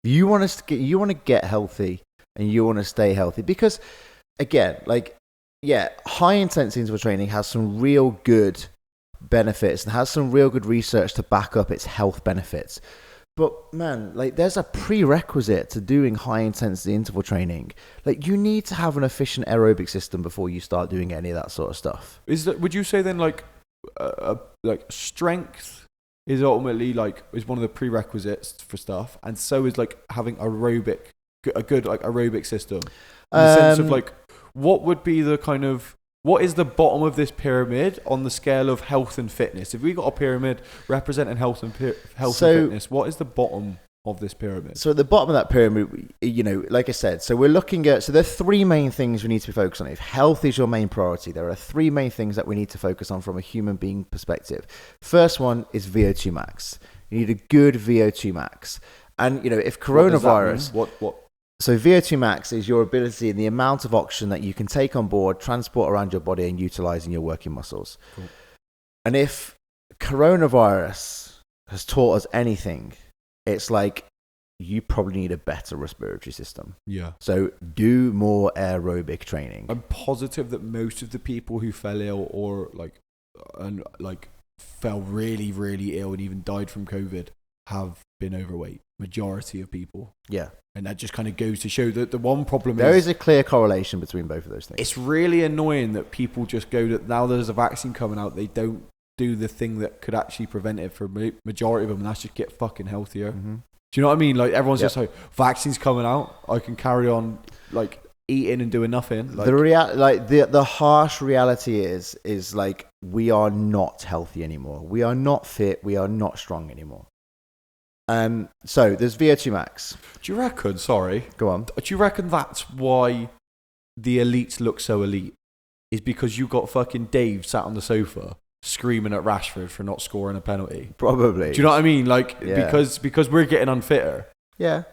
You want to get healthy and you want to stay healthy because, again, like, yeah, high intensity interval training has some real good benefits and has some real good research to back up its health benefits. But man, like there's a prerequisite to doing high intensity interval training. Like you need to have an efficient aerobic system before you start doing any of that sort of stuff. Would you say then like strength is ultimately like is one of the prerequisites for stuff, and so is like having a good like aerobic system in the sense of like what would be the kind of what is the bottom of this pyramid on the scale of health and fitness? If we got a pyramid representing health and fitness, what is the bottom of this pyramid? So at the bottom of that pyramid, you know, like I said, so we're looking at, so there are three main things we need to be focused on. If health is your main priority, there are three main things that we need to focus on from a human being perspective. First one is VO2 max. You need a good VO2 max. And, you know, if coronavirus... What? So VO2 max is your ability and the amount of oxygen that you can take on board, transport around your body and utilize in your working muscles. Cool. And if coronavirus has taught us anything, it's like you probably need a better respiratory system. Yeah. So do more aerobic training. I'm positive that most of the people who fell ill or fell really, really ill and even died from COVID have been overweight. Majority of people. Yeah. And that just kind of goes to show that the one problem there is a clear correlation between both of those things. It's really annoying that people just go that now there's a vaccine coming out, they don't do the thing that could actually prevent it for majority of them, and that's just get fucking healthier. Mm-hmm. Do you know what I mean? Like everyone's just like, vaccines coming out, I can carry on like eating and doing nothing. Like, the harsh reality is like we are not healthy anymore. We are not fit. We are not strong anymore. So there's VO2 max. Do you reckon? Sorry, go on. Do you reckon that's why the elites look so elite? Is because you got fucking Dave sat on the sofa screaming at Rashford for not scoring a penalty? Probably. Do you know what I mean? Like yeah. because we're getting unfitter. Yeah.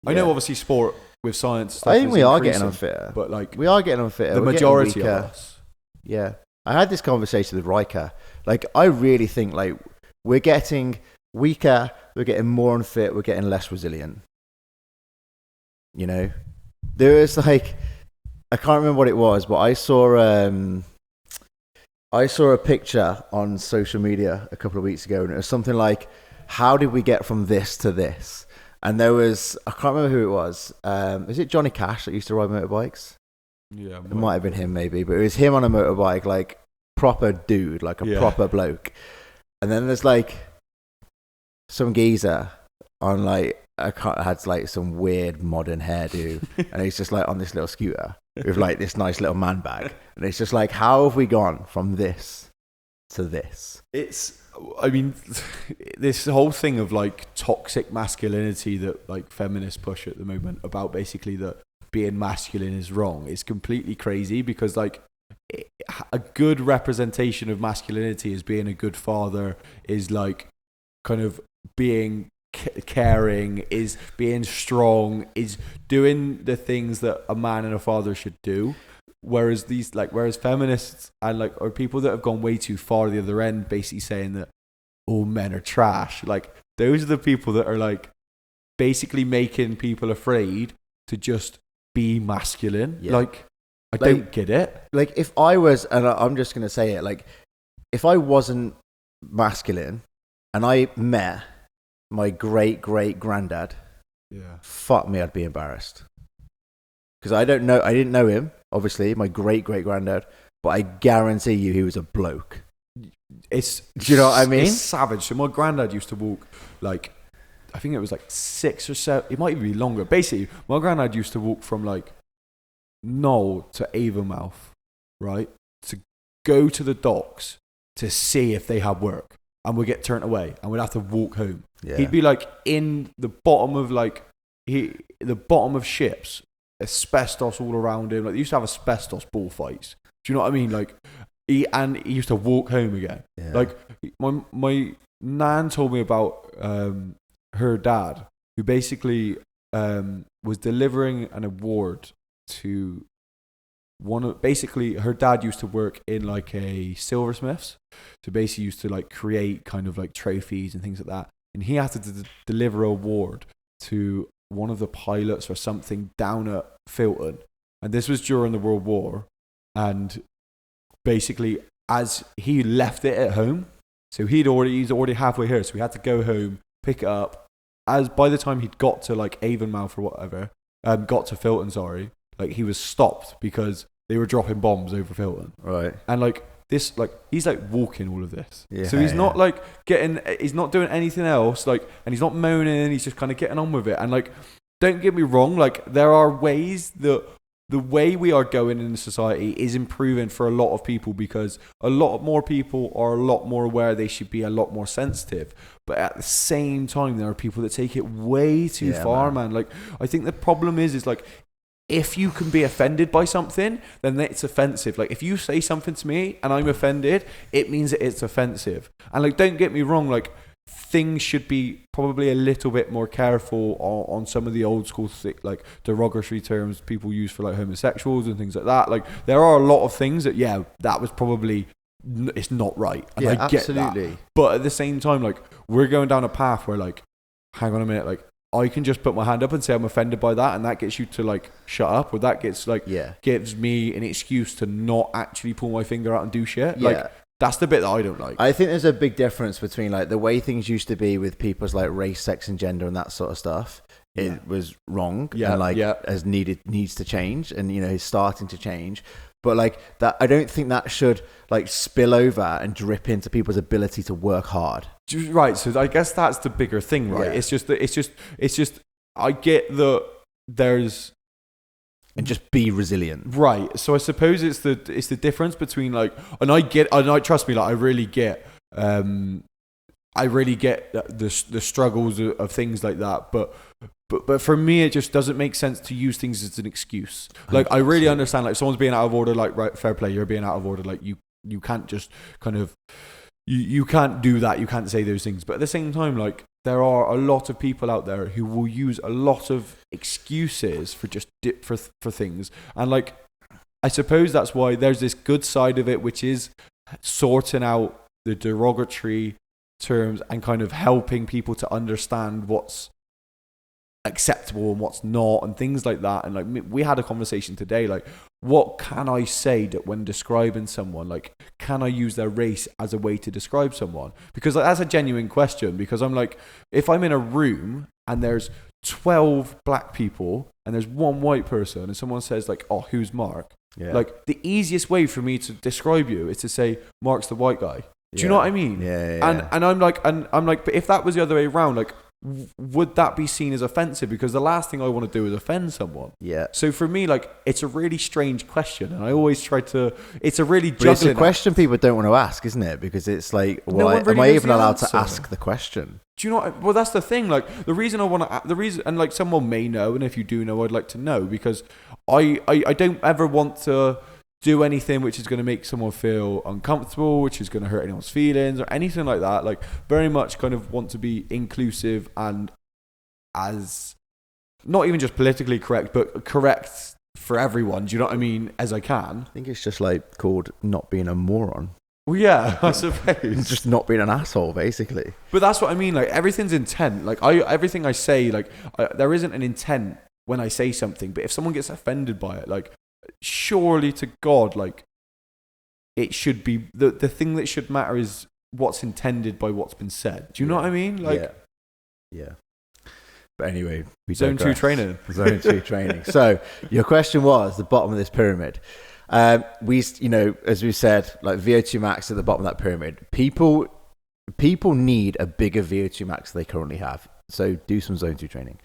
I know obviously sport with science. I think we are getting unfitter, but like we are getting unfitter. The majority of us. Yeah. I had this conversation with Riker. Like I really think like we're getting weaker, we're getting more unfit, we're getting less resilient. You know, there is like, I can't remember what it was, but I saw a picture on social media a couple of weeks ago, and it was something like, how did we get from this to this? And there was, I can't remember who it was. Is it Johnny Cash that used to ride motorbikes? Yeah. It might have been him maybe, but it was him on a motorbike, like proper dude, like a proper bloke. And then there's like, some geezer on like had like some weird modern hairdo, and he's just like on this little scooter with like this nice little man bag, and it's just like, how have we gone from this to this? I mean, this whole thing of like toxic masculinity that like feminists push at the moment about basically that being masculine is wrong is completely crazy, because like a good representation of masculinity is being a good father, is like kind of being caring, is being strong, is doing the things that a man and a father should do. Whereas feminists and like or people that have gone way too far to the other end, basically saying that all men are trash. Like those are the people that are like basically making people afraid to just be masculine. Yeah. Like I don't get it. Like if I was, and I'm just gonna say it, like if I wasn't masculine and I met my great granddad, fuck me, I'd be embarrassed. because I didn't know him, obviously, my great granddad, but I guarantee you he was a bloke. Do you know what I mean? It's savage. So my granddad used to walk like, I think it was like 6 or 7. It might even be longer. Basically, my granddad used to walk from like Knoll to Avonmouth, right, to go to the docks to see if they had work, and we'd get turned away, and we'd have to walk home. Yeah. He'd be like in the bottom of the bottom of ships, asbestos all around him. Like they used to have asbestos bullfights. Do you know what I mean? Like he used to walk home again. Yeah. Like my nan told me about her dad, who basically was delivering an award to basically her dad used to work in like a silversmiths, so basically used to like create kind of like trophies and things like that, and he had to deliver an award to one of the pilots or something down at Filton, and this was during the World War, and basically as he left it at home, so he's already halfway here, so he had to go home, pick it up. As by the time he'd got to like Avonmouth or whatever, got to Filton, sorry, like he was stopped because they were dropping bombs over Filton. Right. And like this, like he's like walking all of this. Yeah, so he's not like he's not doing anything else, like, and he's not moaning, he's just kind of getting on with it. And like, don't get me wrong, like there are ways that the way we are going in society is improving for a lot of people, because a lot more people are a lot more aware, they should be a lot more sensitive. But at the same time, there are people that take it way too far, man. Like, I think the problem is like, if you can be offended by something, then it's offensive. Like, if you say something to me and I'm offended, it means that it's offensive. And like, don't get me wrong, like, things should be probably a little bit more careful on some of the old school like derogatory terms people use for like homosexuals and things like that. Like, there are a lot of things that that was probably, it's not right, and I get absolutely that. But at the same time, like, we're going down a path where like, hang on a minute, like, I can just put my hand up and say I'm offended by that, and that gets you to like shut up, or that gets like gives me an excuse to not actually pull my finger out and do shit. Like, that's the bit that I don't like. I think there's a big difference between like the way things used to be with people's like race, sex, and gender and that sort of stuff. It was wrong, and like needs to change, and you know, is starting to change. But like that, I don't think that should like spill over and drip into people's ability to work hard. Right. So I guess that's the bigger thing, right? Yeah. It's just I get that there's, and just be resilient. Right. So I suppose it's the difference between like, and I trust me, like I really get the struggles of things like that, but for me, it just doesn't make sense to use things as an excuse. Like, I really understand, like, if someone's being out of order, like, right, fair play, you're being out of order, like, you can't just kind of, you can't do that, you can't say those things. But at the same time, like, there are a lot of people out there who will use a lot of excuses for just for things. And, like, I suppose that's why there's this good side of it, which is sorting out the derogatory terms and kind of helping people to understand what's acceptable and what's not, and things like that. And like, we had a conversation today, like, what can I say that when describing someone, like, can I use their race as a way to describe someone? Because like, that's a genuine question, because I'm like, if I'm in a room and there's 12 black people and there's one white person, and someone says like, oh, who's Mark? Like, the easiest way for me to describe you is to say Mark's the white guy. Do you know what I mean? And I'm like, but if that was the other way around, like, would that be seen as offensive? Because the last thing I want to do is offend someone. So for me, like, it's a really strange question, and I always try to, it's a really juggling. It's a question people don't want to ask, isn't it? Because it's like, well, am I even allowed to ask the question? Do you know what? Well, that's the thing. Like, the reason, and like, someone may know, and if you do know, I'd like to know, because I don't ever want to do anything which is going to make someone feel uncomfortable, which is going to hurt anyone's feelings or anything like that. Like, very much kind of want to be inclusive and as not even just politically correct, but correct for everyone. Do you know what I mean? As I can. I think it's just like called not being a moron. Well, yeah, I suppose. Just not being an asshole, basically. But that's what I mean. Like, everything's intent. Like, everything I say, like, there isn't an intent when I say something. But if someone gets offended by it, like, surely to God, like, it should be the thing that should matter is what's intended by what's been said. Do you know what I mean? Like, yeah. But anyway, we Zone 2 digress. training. Zone 2 training. So your question was the bottom of this pyramid. We, as we said, like VO2 max at the bottom of that pyramid. People need a bigger VO2 max than they currently have. So do some zone 2 training,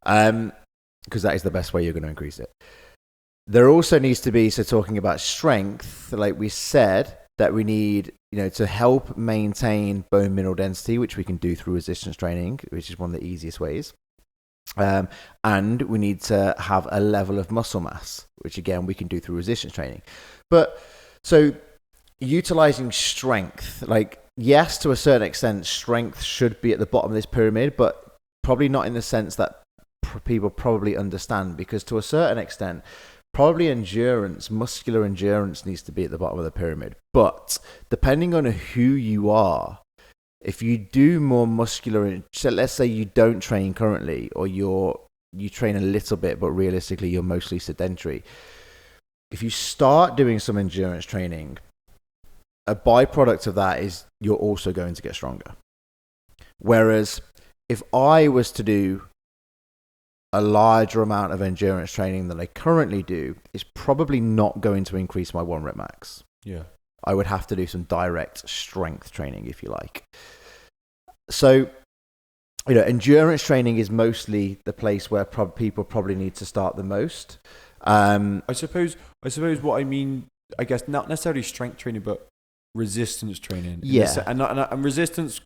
because that is the best way you're going to increase it. There also needs to be, so talking about strength, like we said, that we need, to help maintain bone mineral density, which we can do through resistance training, which is one of the easiest ways. And we need to have a level of muscle mass, which again, we can do through resistance training. But so utilizing strength, like, yes, to a certain extent, strength should be at the bottom of this pyramid, but probably not in the sense that people probably understand, because to a certain extent, probably muscular endurance needs to be at the bottom of the pyramid. But depending on who you are, if you do more muscular, so let's say you don't train currently, or you train a little bit, but realistically you're mostly sedentary. If you start doing some endurance training, a byproduct of that is you're also going to get stronger. Whereas if I was to do a larger amount of endurance training than I currently do, it's probably not going to increase my 1 rep max. Yeah. I would have to do some direct strength training, if you like. So, endurance training is mostly the place where people probably need to start the most. I suppose what I mean, I guess not necessarily strength training, but resistance training. Yeah. And resistance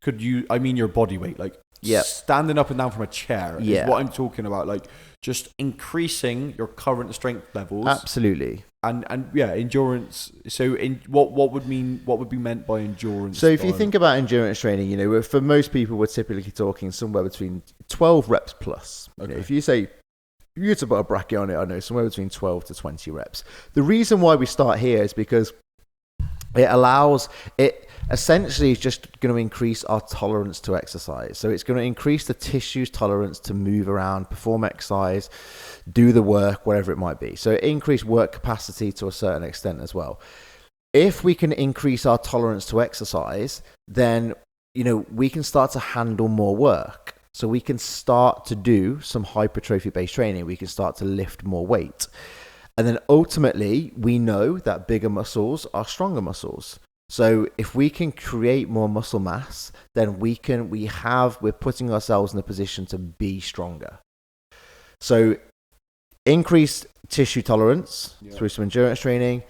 I mean your body weight, like standing up and down from a chair is what I'm talking about. Like just increasing your current strength levels. Absolutely. And endurance. So what would be meant by endurance? So if you think about endurance training, for most people, we're typically talking somewhere between 12 reps plus. Okay. If you were to put a bracket on it, I know somewhere between 12 to 20 reps. The reason why we start here is because it essentially is just going to increase our tolerance to exercise. So it's going to increase the tissue's tolerance to move around, perform exercise, do the work, whatever it might be. So increase work capacity to a certain extent as well. If we can increase our tolerance to exercise, then, we can start to handle more work. So we can start to do some hypertrophy-based training. We can start to lift more weight. And then ultimately, we know that bigger muscles are stronger muscles. So if we can create more muscle mass, then we're putting ourselves in a position to be stronger. So increased tissue tolerance through some endurance training,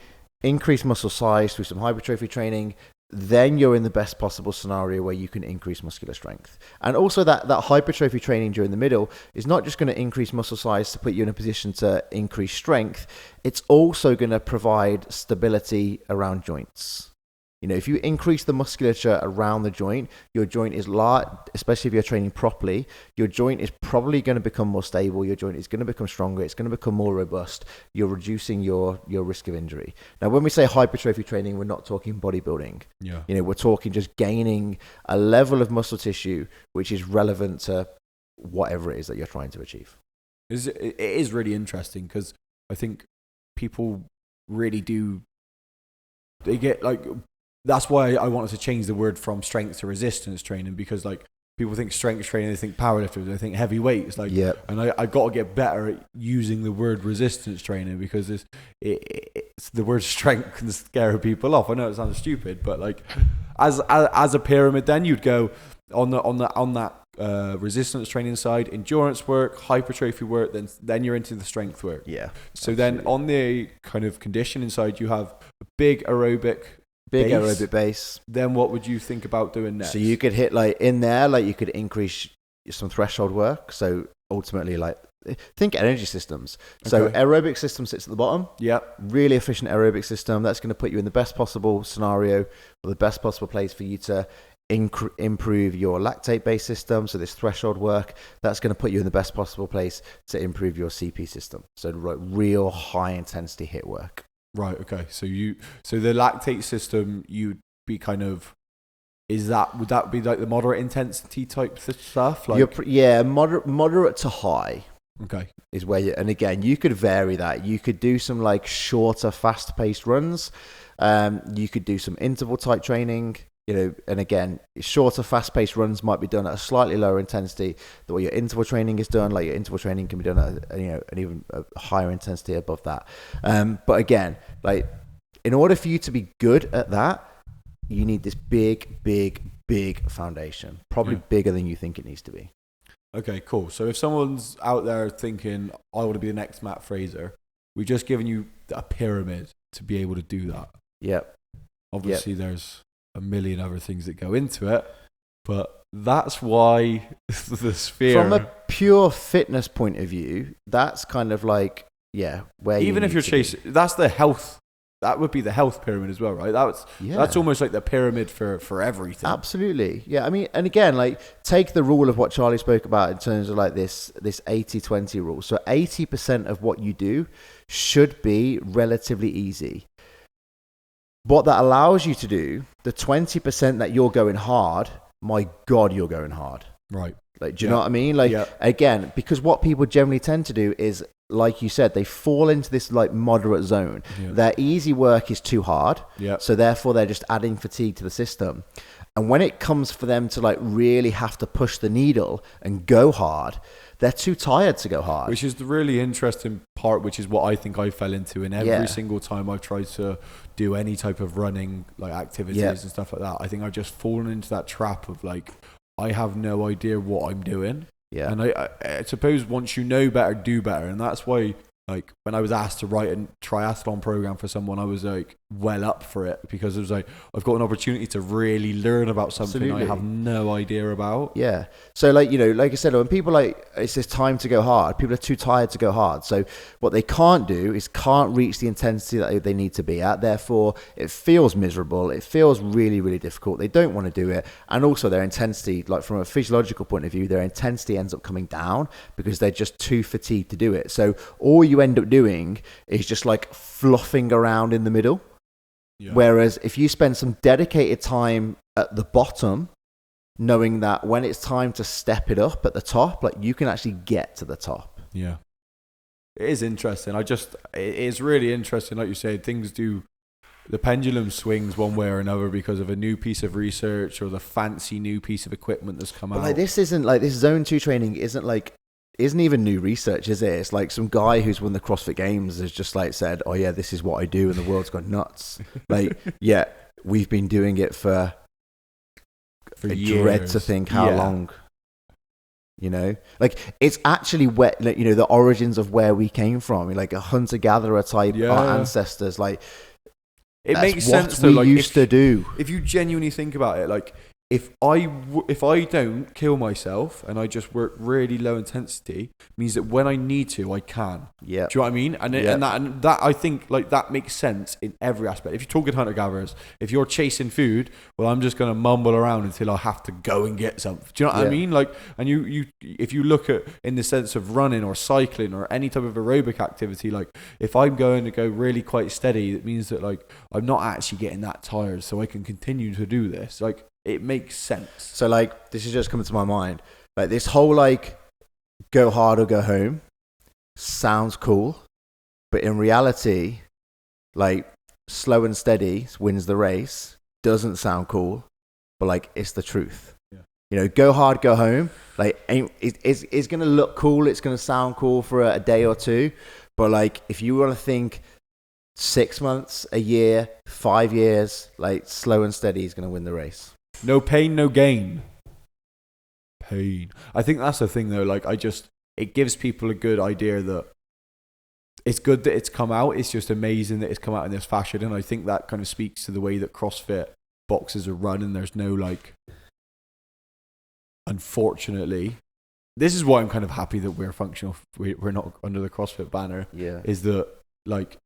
increase muscle size through some hypertrophy training, then you're in the best possible scenario where you can increase muscular strength. And also that hypertrophy training during the middle is not just going to increase muscle size to put you in a position to increase strength, it's also going to provide stability around joints. If you increase the musculature around the joint, your joint is large, especially if you're training properly, your joint is probably going to become more stable. Your joint is going to become stronger. It's going to become more robust. You're reducing your risk of injury. Now, when we say hypertrophy training, we're not talking bodybuilding. Yeah. We're talking just gaining a level of muscle tissue which is relevant to whatever it is that you're trying to achieve. It is really interesting because I think people really do. They get like. That's why I wanted to change the word from strength to resistance training, because like people think strength training, they think powerlifters, they think heavy weights. Like, and I got to get better at using the word resistance training, because it's the word strength can scare people off. I know it sounds stupid, but like as a pyramid, then you'd go on that resistance training side, endurance work, hypertrophy work, then you're into the strength work. Yeah. So then on the kind of conditioning side, you have a big aerobic base. Then what would you think about doing next? So you could hit you could increase some threshold work. So ultimately think energy systems. Okay. So aerobic system sits at the bottom. Yeah. Really efficient aerobic system. That's going to put you in the best possible scenario, or the best possible place for you to improve your lactate-based system. So this threshold work, that's going to put you in the best possible place to improve your CP system. So real high intensity hit work. Right. Okay. So the lactate system, you'd be kind of, would that be like the moderate intensity type stuff? Like moderate to high. Okay. Is where and again, you could vary that. You could do some shorter, fast-paced runs. You could do some interval type training. And again, shorter, fast-paced runs might be done at a slightly lower intensity. The way your interval training is done, like your interval training can be done at an even a higher intensity above that. But again, like in order for you to be good at that, you need this big, big, big foundation. Probably bigger than you think it needs to be. Okay, cool. So if someone's out there thinking, I want to be the next Matt Fraser, we've just given you a pyramid to be able to do that. Yep. Obviously, there's a million other things that go into it, but that's why the sphere. From a pure fitness point of view, that's kind of like, where even if you're chasing, that's the health. That would be the health pyramid as well, right? That's almost like the pyramid for everything. Absolutely. Yeah. I mean, and again, like take the rule of what Charlie spoke about in terms of like this 80-20 rule. So 80% of what you do should be relatively easy. What that allows you to do, the 20% that you're going hard, my God, you're going hard. Right. Like, do you know what I mean? Like, again, because what people generally tend to do is, like you said, they fall into this like moderate zone. Yeah. Their easy work is too hard. Yeah. So therefore they're just adding fatigue to the system. And when it comes for them to like really have to push the needle and go hard, they're too tired to go hard. Which is the really interesting part, which is what I think I fell into in every single time I've tried to do any type of running like activities and stuff like that. I think I've just fallen into that trap of like, I have no idea what I'm doing. Yeah. And I suppose once you know better, do better. And that's why, like, when I was asked to write a triathlon program for someone, I was like well up for it, because it was like, I've got an opportunity to really learn about something I have no idea about. Yeah. So like, like I said, when people like, it's just time to go hard, people are too tired to go hard. So what they can't do is can't reach the intensity that they need to be at. Therefore, it feels miserable. It feels really, really difficult. They don't want to do it. And also their intensity, like from a physiological point of view, their intensity ends up coming down because they're just too fatigued to do it. So all you end up doing is just like fluffing around in the middle. Yeah. Whereas if you spend some dedicated time at the bottom, knowing that when it's time to step it up at the top, like you can actually get to the top. Yeah. It is interesting. It's really interesting. Like you said, the pendulum swings one way or another because of a new piece of research or the fancy new piece of equipment that's come out. Like this zone 2 training isn't even new research, is it? It's like some guy who's won the CrossFit Games has just like said, oh yeah, this is what I do, and the world's gone nuts. Like, yeah, we've been doing it for years. Dread to think how long. Like it's actually where, like, the origins of where we came from, like a hunter-gatherer type, our ancestors, like it makes sense though, like used to do. If you genuinely think about it, like if I don't kill myself and I just work really low intensity, means that when I need to, I can. Yeah. Do you know what I mean? And that I think like that makes sense in every aspect. If you're talking hunter gatherers, if you're chasing food, well, I'm just gonna mumble around until I have to go and get something. Do you know what I mean? Like, and you if you look at in the sense of running or cycling or any type of aerobic activity, like if I'm going to go really quite steady, it means that like I'm not actually getting that tired, so I can continue to do this. Like, it makes sense. So like this is just coming to my mind. Like this whole like go hard or go home sounds cool, but in reality, like slow and steady wins the race doesn't sound cool, but like it's the truth. Yeah. Go hard, go home. Like it's gonna look cool. It's gonna sound cool for a day or two, but like if you want to think 6 months, a year, 5 years, like slow and steady is gonna win the race. No pain, no gain. Pain. I think that's the thing though. Like it gives people a good idea that it's good that it's come out. It's just amazing that it's come out in this fashion. And I think that kind of speaks to the way that CrossFit boxes are run. And there's no like, unfortunately, this is why I'm kind of happy that we're functional. We're not under the CrossFit banner. Yeah. Is that like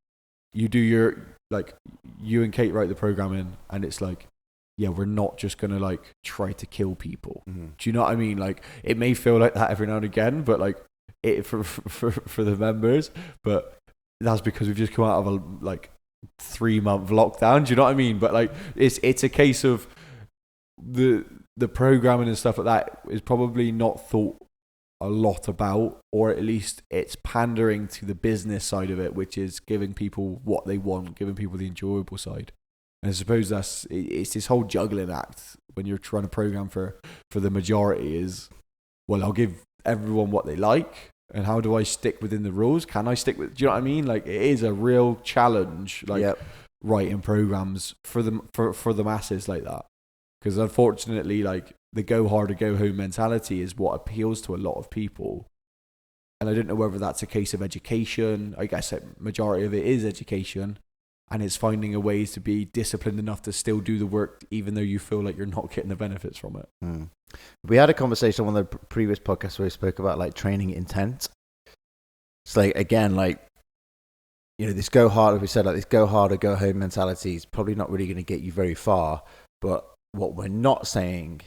you do you and Kate write the program in, and it's like, yeah, we're not just going to like try to kill people. Mm-hmm. Do you know what I mean? Like it may feel like that every now and again, but like it for the members, but that's because we've just come out of a like 3-month lockdown. Do you know what I mean? But like it's a case of the programming and stuff like that is probably not thought a lot about, or at least it's pandering to the business side of it, which is giving people what they want, giving people the enjoyable side. And I suppose it's this whole juggling act when you're trying to program for the majority is, well, I'll give everyone what they like, and how do I stick within the rules? Can I stick with? Do you know what I mean? Like, it is a real challenge, like writing programs for the masses like that. Because unfortunately, like, the go hard or go home mentality is what appeals to a lot of people. And I don't know whether that's a case of education. I guess a majority of it is education. And it's finding a ways to be disciplined enough to still do the work, even though you feel like you're not getting the benefits from it. Mm. We had a conversation on one of the previous podcasts where we spoke about like training intent. It's like, again, like, you know, this go hard, as we said, like this go hard or go home mentality is probably not really going to get you very far. But what we're not saying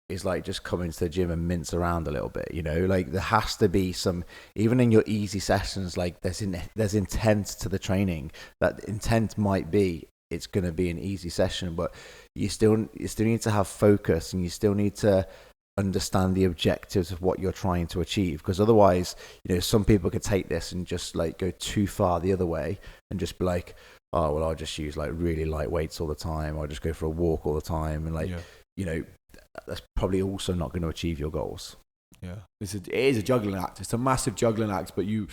is like just come into the gym and mince around a little bit, you know, like there has to be some, even in your easy sessions, like there's intent to the training. That intent might be it's going to be an easy session, but you still need to have focus, and you still need to understand the objectives of what you're trying to achieve, because otherwise, you know, some people could take this and just like go too far the other way and just be like, oh well, I'll just use like really light weights all the time, I'll just go for a walk all the time, and like you know, that's probably also not going to achieve your goals. Yeah, it is a juggling act. It's a massive juggling act. But you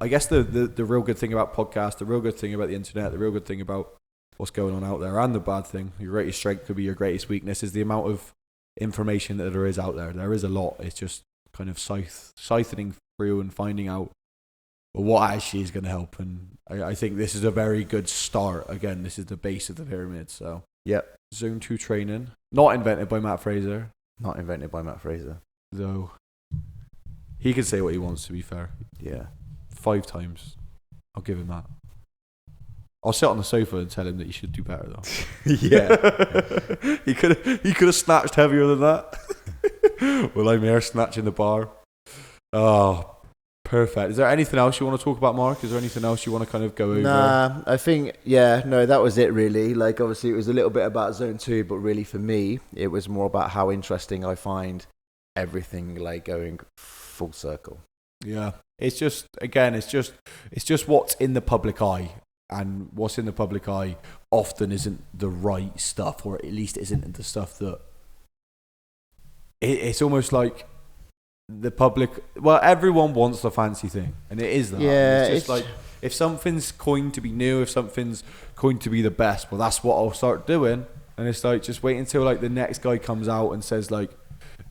I guess the real good thing about podcasts, the real good thing about the internet, the real good thing about what's going on out there, and the bad thing, your greatest strength could be your greatest weakness, is the amount of information that there is out there. There is a lot. It's just kind of siphoning through and finding out what actually is going to help. And I think this is a very good start. Again, this is the base of the pyramid. So yep. Zone 2 training, not invented by Matt Fraser. Not invented by Matt Fraser. Though he can say what he wants, to be fair. Yeah. 5 times. I'll give him that. I'll sit on the sofa and tell him that he should do better though. Yeah. He could have snatched heavier than that. Well, I'm here snatching the bar. Oh, perfect. Is there anything else you want to talk about, Mark? Is there anything else you want to kind of go over? Nah, I think, that was it really. Like, obviously it was a little bit about Zone 2, but really for me, it was more about how interesting I find everything like going full circle. Yeah. It's just what's in the public eye. And what's in the public eye often isn't the right stuff, or at least isn't the stuff that... It's almost like the public... Well, everyone wants the fancy thing, and it is that. Yeah, it's just like, if something's coined to be new, if something's coined to be the best, well, that's what I'll start doing. And it's like, just wait until like the next guy comes out and says like,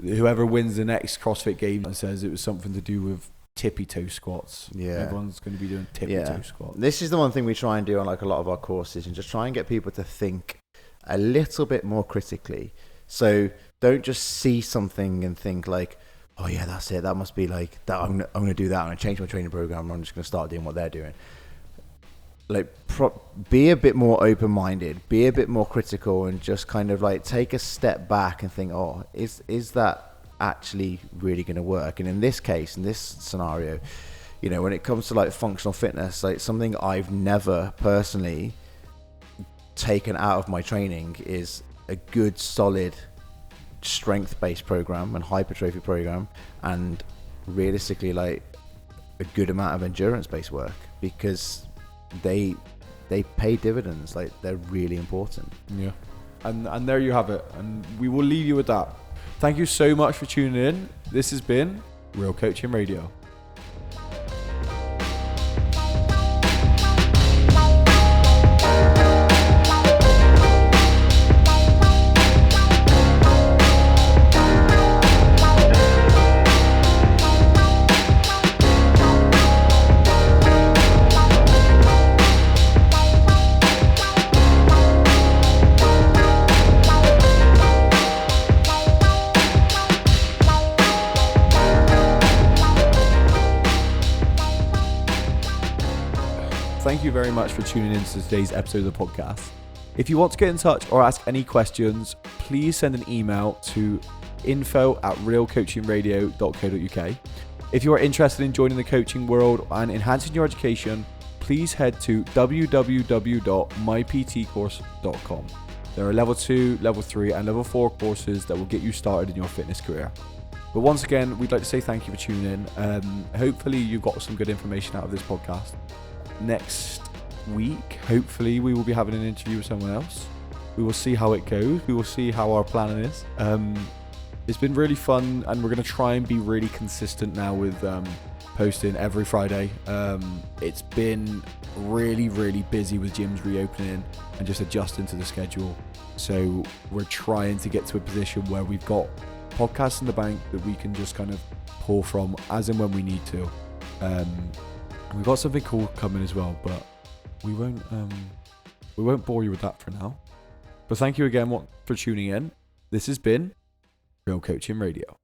whoever wins the next CrossFit game and says it was something to do with tippy toe squats. Yeah, everyone's going to be doing tippy toe squats. This is the one thing we try and do on like a lot of our courses, and just try and get people to think a little bit more critically. So don't just see something and think like, oh yeah, that's it, that must be like that, I'm going to do that, I'm going to change my training program, and I'm just going to start doing what they're doing. Like, be a bit more open-minded, be a bit more critical, and just kind of like take a step back and think, oh, is that actually really going to work? And in this case, in this scenario, you know, when it comes to like functional fitness, like something I've never personally taken out of my training is a good solid strength-based program and hypertrophy program, and realistically like a good amount of endurance-based work, because they pay dividends. Like, they're really important. Yeah. And there you have it, and we will leave you with that. Thank you so much for tuning in. This has been Real Coaching Radio. Thank you very much for tuning in to today's episode of the podcast. If you want to get in touch or ask any questions, please send an email to info@realcoachingradio.co.uk. If you are interested in joining the coaching world and enhancing your education, please head to www.myptcourse.com. There are level 2, level 3 and level 4 courses that will get you started in your fitness career. But once again, we'd like to say thank you for tuning in. Hopefully you got some good information out of this podcast. Next week, hopefully, we will be having an interview with someone else. We will see how it goes. We will see how our plan is. It's been really fun, and we're going to try and be really consistent now with posting every Friday. It's been really, really busy with gyms reopening and just adjusting to the schedule. So we're trying to get to a position where we've got podcasts in the bank that we can just kind of pull from as and when we need to. We've got something cool coming as well, but we won't bore you with that for now. But thank you again for tuning in. This has been Real Coaching Radio.